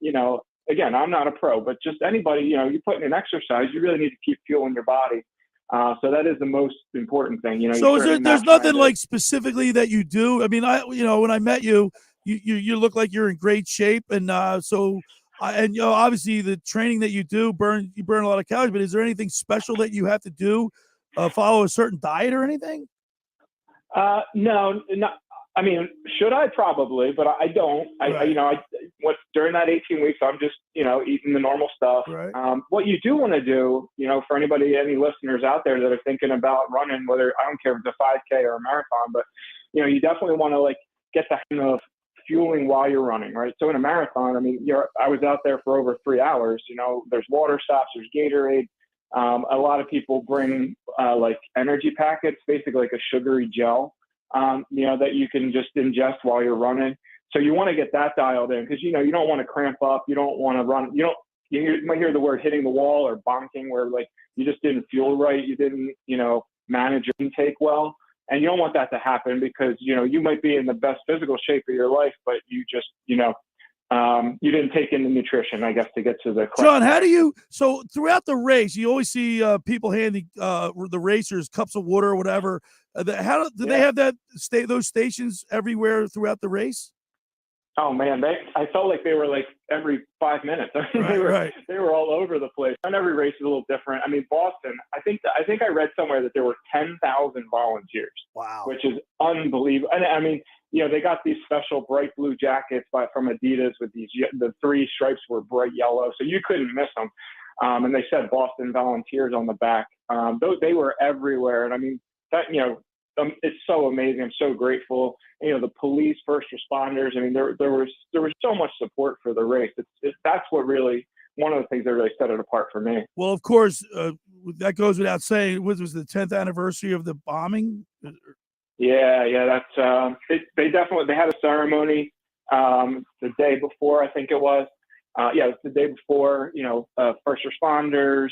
again, I'm not a pro, but just anybody, you're putting in exercise, you really need to keep fueling your body. So that is the most important thing, So there's nothing like specifically that you do? I mean, when I met you, you look like you're in great shape. And obviously the training that you do burn a lot of calories, but is there anything special that you have to do, follow a certain diet or anything? No, not. I mean, should I? Probably, but I don't. Right. During that 18 weeks, I'm just, eating the normal stuff. Right. What you do want to do, for any listeners out there that are thinking about running, whether, I don't care if it's a 5K or a marathon, but, you definitely want to get the hang of fueling while you're running, right? So in a marathon, I mean, I was out there for over 3 hours, there's water stops, there's Gatorade. A lot of people bring energy packets, basically like a sugary gel. That you can just ingest while you're running. So you want to get that dialed in because, you don't want to cramp up. You don't want to run. You might hear the word hitting the wall or bonking where you just didn't fuel right. You didn't, manage your intake well. And you don't want that to happen because, you might be in the best physical shape of your life, but you just, you didn't take in the nutrition, I guess, to get to the. John, so throughout the race, you always see people handing the racers cups of water or whatever. How do they have those stations everywhere throughout the race? Oh man, I felt like they were every 5 minutes. I mean, they were all over the place. And every race is a little different. I mean, Boston, I think I read somewhere that there were 10,000 volunteers. Wow, which is unbelievable. And I mean, they got these special bright blue jackets from Adidas with the 3 stripes were bright yellow, so you couldn't miss them. And they said Boston Volunteers on the back. They were everywhere, and I mean that it's so amazing. I'm so grateful. The police, first responders. I mean, there was so much support for the race. That's what really one of the things that really set it apart for me. Well, of course, that goes without saying. Was the 10th anniversary of the bombing? Yeah, that's they had a ceremony the day before, I think it was. It was the day before. First responders,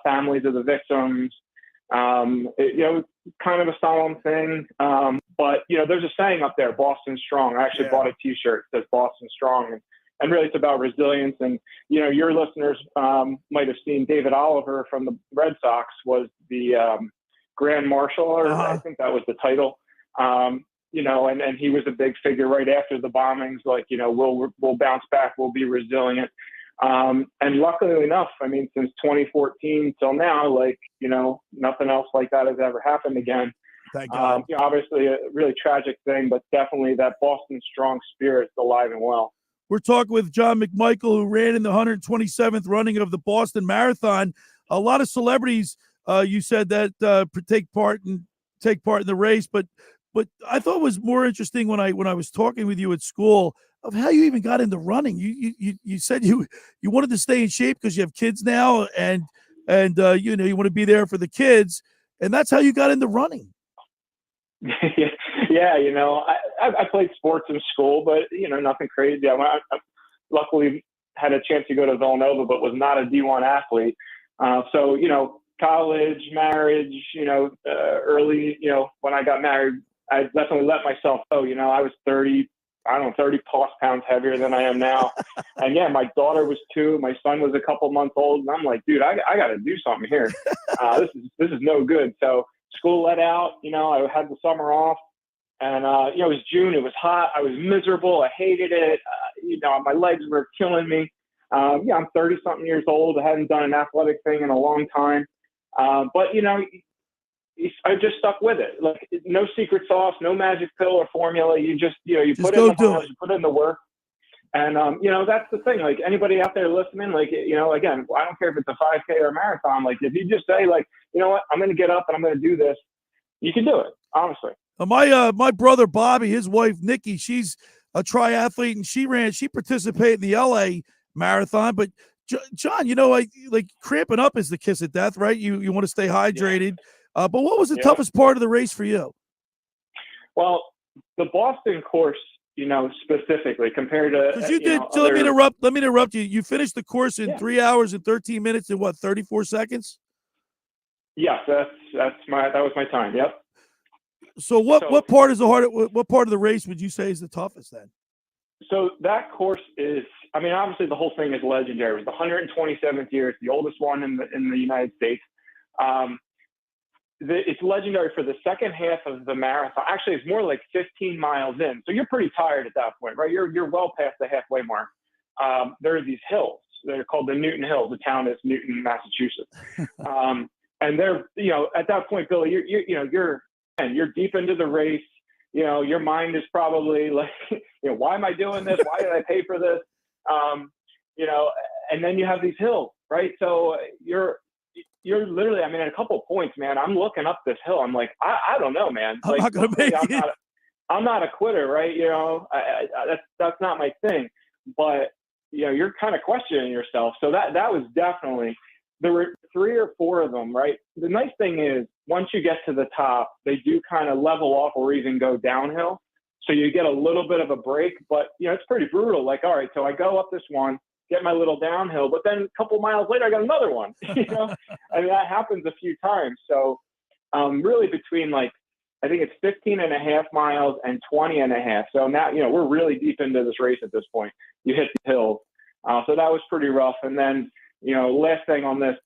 families of the victims. It was kind of a solemn thing, but there's a saying up there, Boston Strong. I actually bought a T-shirt that says Boston Strong, and really it's about resilience. And your listeners might have seen David Oliver from the Red Sox was the Grand Marshal, or I think that was the title. And he was a big figure right after the bombings. We'll bounce back, we'll be resilient. And luckily enough, I mean, since 2014 till now, nothing else like that has ever happened again. Thank God. Obviously a really tragic thing, but definitely that Boston Strong spirit's alive and well. We're talking with John McMichael, who ran in the 127th running of the Boston Marathon. A lot of celebrities, you said that take part in the race, but I thought it was more interesting when I was talking with you at school of how you even got into running. You said you wanted to stay in shape because you have kids now, and you want to be there for the kids, and that's how you got into running. Yeah, I played sports in school, but nothing crazy. I luckily had a chance to go to Villanova, but was not a D1 athlete. So college, marriage, early, when I got married, I definitely let myself go. I was 30 plus pounds heavier than I am now. And yeah, my daughter was 2, my son was a couple months old, and I'm like, dude, I got to do something here. This is no good. So school let out, I had the summer off, and it was June, it was hot, I was miserable, I hated it. My legs were killing me. I'm 30 something years old. I hadn't done an athletic thing in a long time. But I just stuck with it. No secret sauce, no magic pill or formula. You just, you put in the miles, you put in the work. And, that's the thing. Like, anybody out there listening, like, again, I don't care if it's a 5K or a marathon. Like, if you just say, like, you know what, I'm going to get up and I'm going to do this, you can do it, honestly. My brother Bobby, his wife Nikki, she's a triathlete, and she participated in the LA marathon. But John, like cramping up is the kiss of death, right? You want to stay hydrated. Yeah. But what was the toughest part of the race for you? Well, the Boston course, specifically compared to because you did. So let me interrupt you. You finished the course in 3 hours and 13 minutes and 34 seconds. Yes, that was my time. Yep. So what part is what part of the race would you say is the toughest then? So that course is, obviously the whole thing is legendary. It was the 127th year. It's the oldest one in the United States. It's legendary for the second half of the marathon. Actually, it's more like 15 miles in. So you're pretty tired at that point, right? You're well past the halfway mark. There are these hills. They're called the Newton Hills. The town is Newton, Massachusetts. And they're, at that point, Billy, you're deep into the race. Your mind is probably like, why am I doing this? Why did I pay for this? And then you have these hills, right? So you're literally, at a couple of points, man, I'm looking up this hill. I'm like, I don't know, man. I'm not going to make it. I'm not a quitter, right? That's not my thing. But, you're kind of questioning yourself. So that was definitely, there were 3 or 4 of them, right? The nice thing is, once you get to the top, they do kind of level off or even go downhill. So you get a little bit of a break, but, it's pretty brutal. Like, all right, so I go up this one, get my little downhill, but then a couple miles later, I got another one. That happens a few times. So really between I think it's 15 and a half miles and 20 and a half. So now, we're really deep into this race at this point. You hit the hills. So that was pretty rough. And then, last thing on this,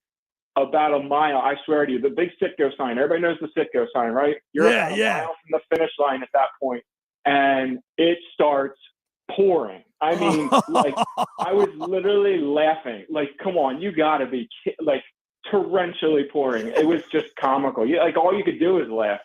about a mile, I swear to you, the big Sitco sign, everybody knows the Sitco sign, right? You're about a mile from the finish line at that point, and it starts pouring. I was literally laughing. Like, come on, you got to be torrentially pouring. It was just comical. All you could do is laugh.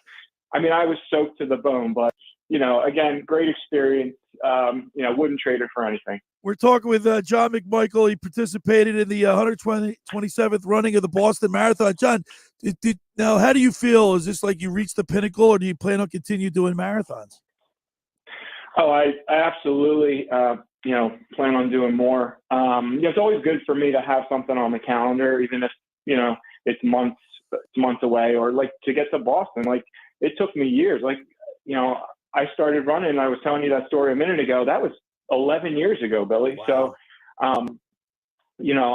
I was soaked to the bone, but, again, great experience. Wouldn't trade it for anything. We're talking with John McMichael. He participated in the 127th running of the Boston Marathon. John, now how do you feel? Is this like you reached the pinnacle, or do you plan on continue doing marathons? Oh, I absolutely, plan on doing more. It's always good for me to have something on the calendar, even if, it's months away, or to get to Boston. It took me years. I started running. I was telling you that story a minute ago. That was 11 years ago, Billy. Wow. So,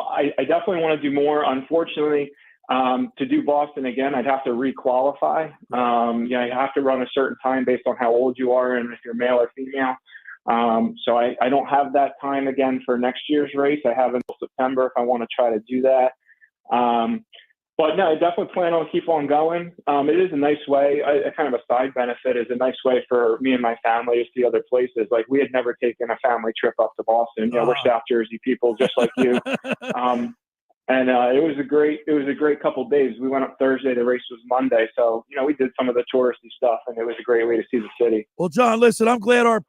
I definitely want to do more. Unfortunately, to do Boston again, I'd have to re-qualify. You have to run a certain time based on how old you are and if you're male or female. So I don't have that time again for next year's race. I have until September if I want to try to do that. But no, I definitely plan on keep on going. It is a nice way, a kind of a side benefit is a nice way for me and my family to see other places. We had never taken a family trip up to Boston. We're South Jersey people just like you. And it was a great couple of days. We went up Thursday. The race was Monday. So, we did some of the touristy stuff, and it was a great way to see the city. Well, John, listen, I'm glad our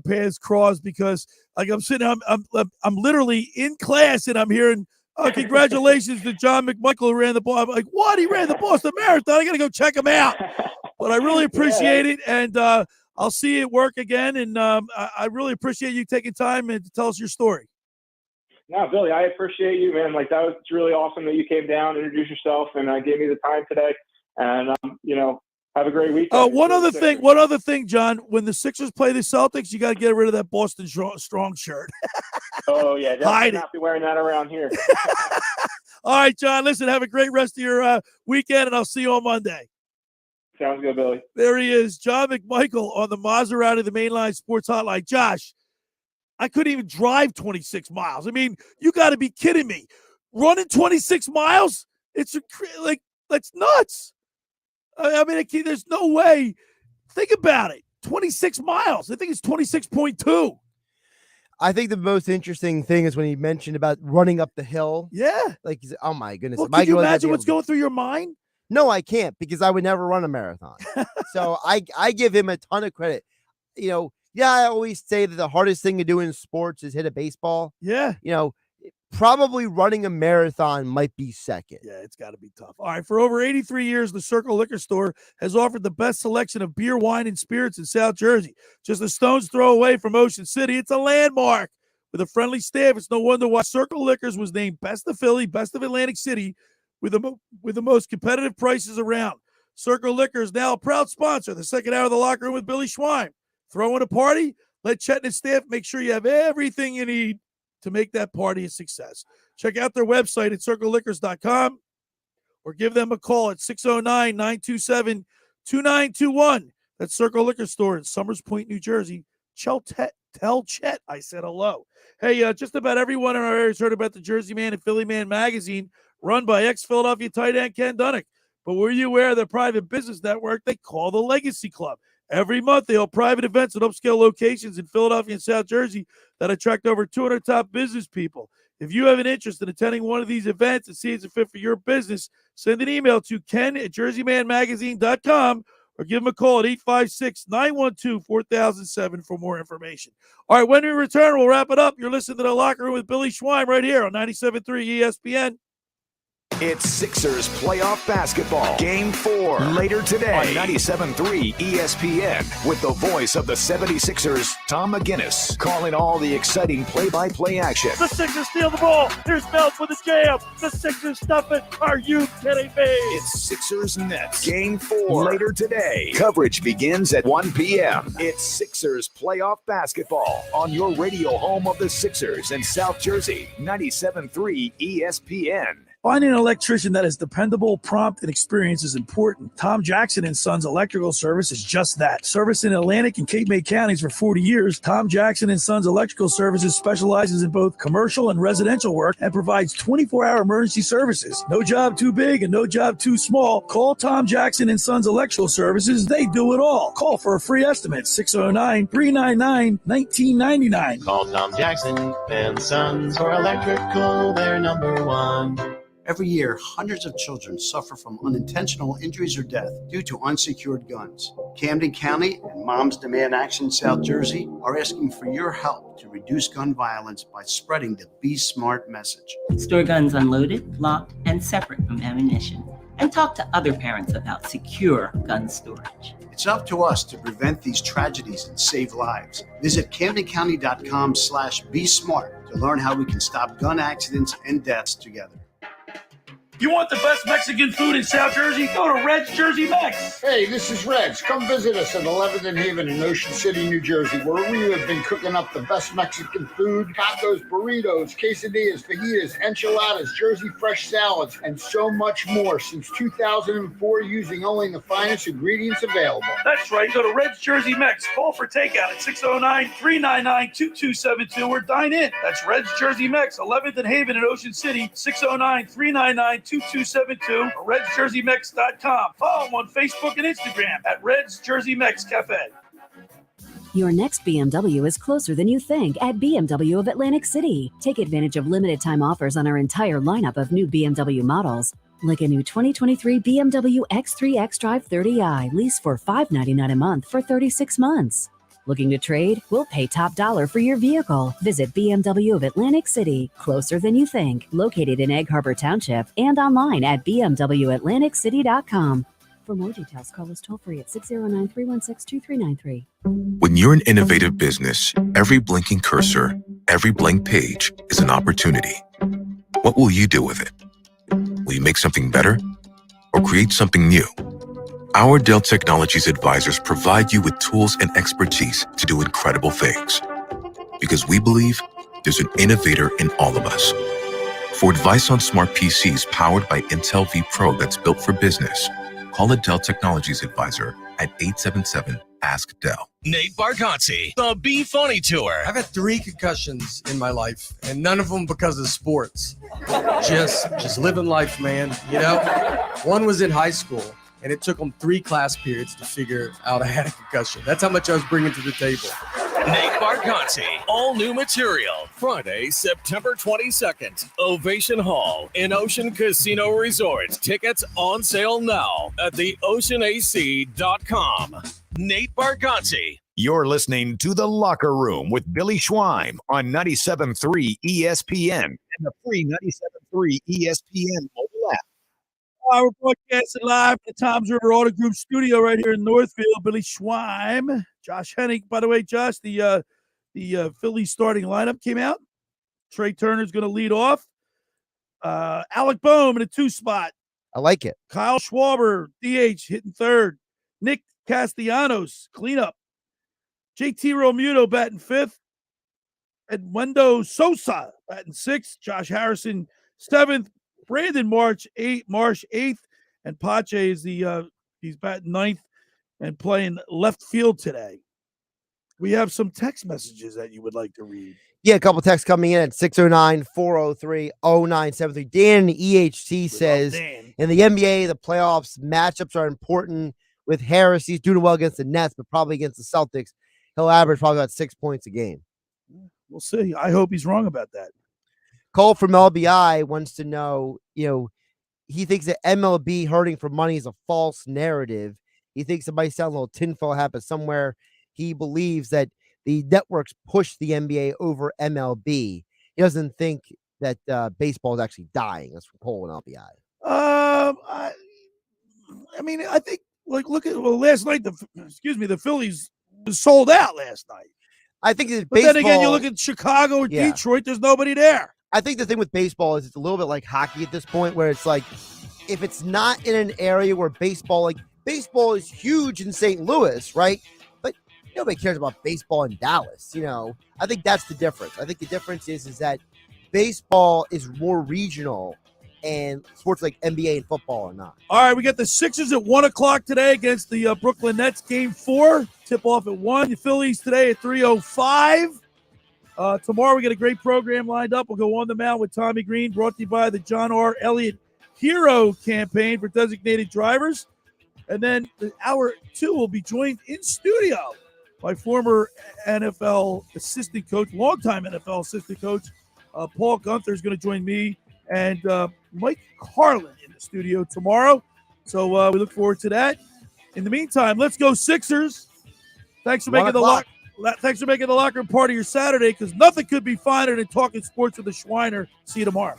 paths crossed, because I'm sitting, I'm literally in class, and I'm hearing, congratulations to John McMichael, who ran the ball. I'm like, what? He ran the Boston Marathon. I got to go check him out. But I really appreciate it. And I'll see you at work again. And I really appreciate you taking time and to tell us your story. No, Billy, I appreciate you, man. That was really awesome that you came down, introduced yourself, and gave me the time today. And, have a great weekend. One other thing, John. When the Sixers play the Celtics, you got to get rid of that Boston Strong shirt. Oh, yeah. Definitely not be wearing that around here. All right, John. Listen, have a great rest of your weekend, and I'll see you on Monday. Sounds good, Billy. There he is, John McMichael on the Maserati, the Mainline Sports Hotline. Josh, I couldn't even drive 26 miles. You got to be kidding me. Running 26 miles? It's that's nuts. There's no way. Think about it. 26 miles. I think it's 26.2. I think the most interesting thing is when he mentioned about running up the hill. Yeah. Oh my goodness. Well, can you imagine what's going through your mind? No, I can't, because I would never run a marathon. So I give him a ton of credit. You Yeah, I always say that the hardest thing to do in sports is hit a baseball. Yeah. You know, probably running a marathon might be second. Yeah, it's got to be tough. All right, for over 83 years, the Circle Liquor Store has offered the best selection of beer, wine, and spirits in South Jersey. Just a stone's throw away from Ocean City. It's a landmark with a friendly staff. It's no wonder why Circle Liquors was named Best of Philly, Best of Atlantic City, with the most competitive prices around. Circle Liquor is now a proud sponsor of the second hour of the Locker Room with Billy Schwein. Throwing a party? Let Chet and his staff make sure you have everything you need to make that party a success. Check out their website at circleliquors.com or give them a call at 609-927-2921. That's Circle Liquor Store in Summers Point, New Jersey. Tell Chet I said hello. Hey, just about everyone in our area has heard about the Jersey Man and Philly Man magazine run by ex-Philadelphia tight end Ken Dunnick. But were you aware of their private business network they call the Legacy Club? Every month, they hold private events at upscale locations in Philadelphia and South Jersey that attract over 200 top business people. If you have an interest in attending one of these events and see it's a fit for your business, send an email to ken@jerseymanmagazine.com or give him a call at 856-912-4007 for more information. All right, when we return, we'll wrap it up. You're listening to The Locker Room with Billy Schwein right here on 97.3 ESPN. It's Sixers playoff basketball. Game 4 later today on 97.3 ESPN with the voice of the 76ers, Tom McGinnis, calling all the exciting play-by-play action. The Sixers steal the ball. Here's Melf with a jam. The Sixers stuff it. Are you kidding me? It's Sixers Nets. Game 4 later today. Coverage begins at 1 p.m. It's Sixers playoff basketball on your radio home of the Sixers in South Jersey, 97.3 ESPN. Finding an electrician that is dependable, prompt, and experienced is important. Tom Jackson & Sons Electrical Service is just that. Service in Atlantic and Cape May counties for 40 years, Tom Jackson & Sons Electrical Services specializes in both commercial and residential work and provides 24-hour emergency services. No job too big and no job too small. Call Tom Jackson & Sons Electrical Services. They do it all. Call for a free estimate, 609-399-1999. Call Tom Jackson & Sons for electrical, they're number one. Every year, hundreds of children suffer from unintentional injuries or death due to unsecured guns. Camden County and Moms Demand Action South Jersey are asking for your help to reduce gun violence by spreading the Be Smart message. Store guns unloaded, locked, and separate from ammunition. And talk to other parents about secure gun storage. It's up to us to prevent these tragedies and save lives. Visit CamdenCounty.com/Be Smart to learn how we can stop gun accidents and deaths together. You want the best Mexican food in South Jersey? Go to Red's Jersey Mex. Hey, this is Red's. Come visit us at 11th and Haven in Ocean City, New Jersey, where we have been cooking up the best Mexican food, tacos, burritos, quesadillas, fajitas, enchiladas, Jersey fresh salads, and so much more since 2004 using only the finest ingredients available. That's right. Go to Red's Jersey Mex. Call for takeout at 609-399-2272 or dine in. That's Red's Jersey Mex, 11th and Haven in Ocean City, 609-399-2272 or RedsJerseyMex.com. Follow them on Facebook and Instagram at Red's Jersey Mex Cafe. Your next BMW is closer than you think at BMW of Atlantic City. Take advantage of limited time offers on our entire lineup of new BMW models, like a new 2023 BMW X3 xDrive 30i, lease for $599 a month for 36 months. Looking to trade? We'll pay top dollar for your vehicle. Visit BMW of Atlantic City, closer than you think, located in Egg Harbor Township, and online at bmwatlanticcity.com. For more details, call us toll-free at 609-316-2393. When you're an innovative business, every blinking cursor, every blank page is an opportunity. What will you do with it? Will you make something better or create something new? Our Dell Technologies advisors provide you with tools and expertise to do incredible things. Because we believe there's an innovator in all of us. For advice on smart PCs powered by Intel V Pro that's built for business, call a Dell Technologies advisor at 877-ASK-DELL. Nate Bargatze, the Be Funny Tour. I've had 3 concussions in my life, and none of them because of sports. Just living life, man. You know, one was in high school. And it took them 3 class periods to figure out I had a concussion. That's how much I was bringing to the table. Nate Bargatze, all new material, Friday, September 22nd, Ovation Hall in Ocean Casino Resort. Tickets on sale now at theoceanac.com. Nate Bargatze. You're listening to The Locker Room with Billy Schweim on 97.3 ESPN and the free 97.3 ESPN mobile app. We're broadcasting live from the Toms River Auto Group studio right here in Northfield. Billy Schweim, Josh Hennig. By the way, Josh, the Phillies starting lineup came out. Trey Turner's going to lead off. Alec Boehm in a 2 spot. I like it. Kyle Schwarber, DH, hitting 3rd. Nick Castellanos, cleanup. JT Realmuto batting 5th. Edmundo Sosa batting 6th. Josh Harrison 7th. Brandon Marsh 8th. And Pache is he's batting 9th and playing left field today. We have some text messages that you would like to read. Yeah, a couple texts coming in at 609-403-0973. Dan in the EHT says, in the NBA, the playoffs matchups are important with Harris. He's doing well against the Nets, but probably against the Celtics. He'll average probably about 6 points a game. We'll see. I hope he's wrong about that. Cole from LBI wants to know, he thinks that MLB hurting for money is a false narrative. He thinks it might sound a little tinfoil hat, but somewhere he believes that the networks push the NBA over MLB. He doesn't think that baseball is actually dying. That's from Cole and LBI. I think look at last night. The Phillies was sold out last night. I think that but then again, you look at Chicago or Detroit. There's nobody there. I think the thing with baseball is it's a little bit like hockey at this point, where it's like if it's not in an area where baseball is huge in St. Louis, right? But nobody cares about baseball in Dallas. I think that's the difference. I think the difference is that baseball is more regional and sports like NBA and football are not. All right, we got the Sixers at 1:00 today against the Brooklyn Nets. Game 4, tip off at 1. The Phillies today at 3:05. Tomorrow we got a great program lined up. We'll go on the mound with Tommy Green, brought to you by the John R. Elliott Hero Campaign for designated drivers. And then hour 2 will be joined in studio by former NFL assistant coach, longtime NFL assistant coach, Paul Gunther is going to join me and Mike Carlin in the studio tomorrow. So we look forward to that. In the meantime, let's go Sixers. Thanks for making the locker room part of your Saturday, because nothing could be finer than talking sports with the Schweiner. See you tomorrow.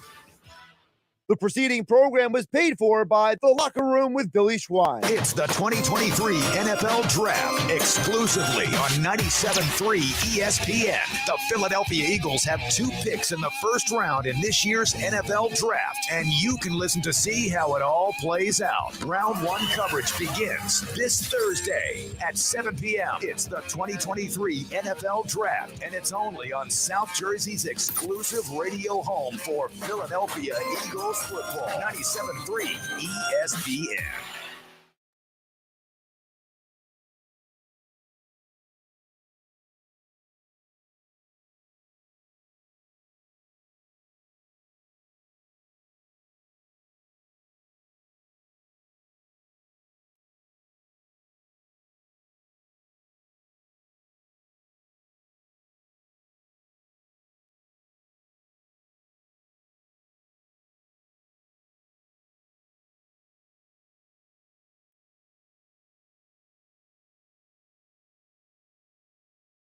The preceding program was paid for by The Locker Room with Billy Schwein. It's the 2023 NFL Draft, exclusively on 97.3 ESPN. The Philadelphia Eagles have 2 picks in the first round in this year's NFL Draft, and you can listen to see how it all plays out. Round 1 coverage begins this Thursday at 7 p.m. It's the 2023 NFL Draft, and it's only on South Jersey's exclusive radio home for Philadelphia Eagles football, 97.3 ESPN.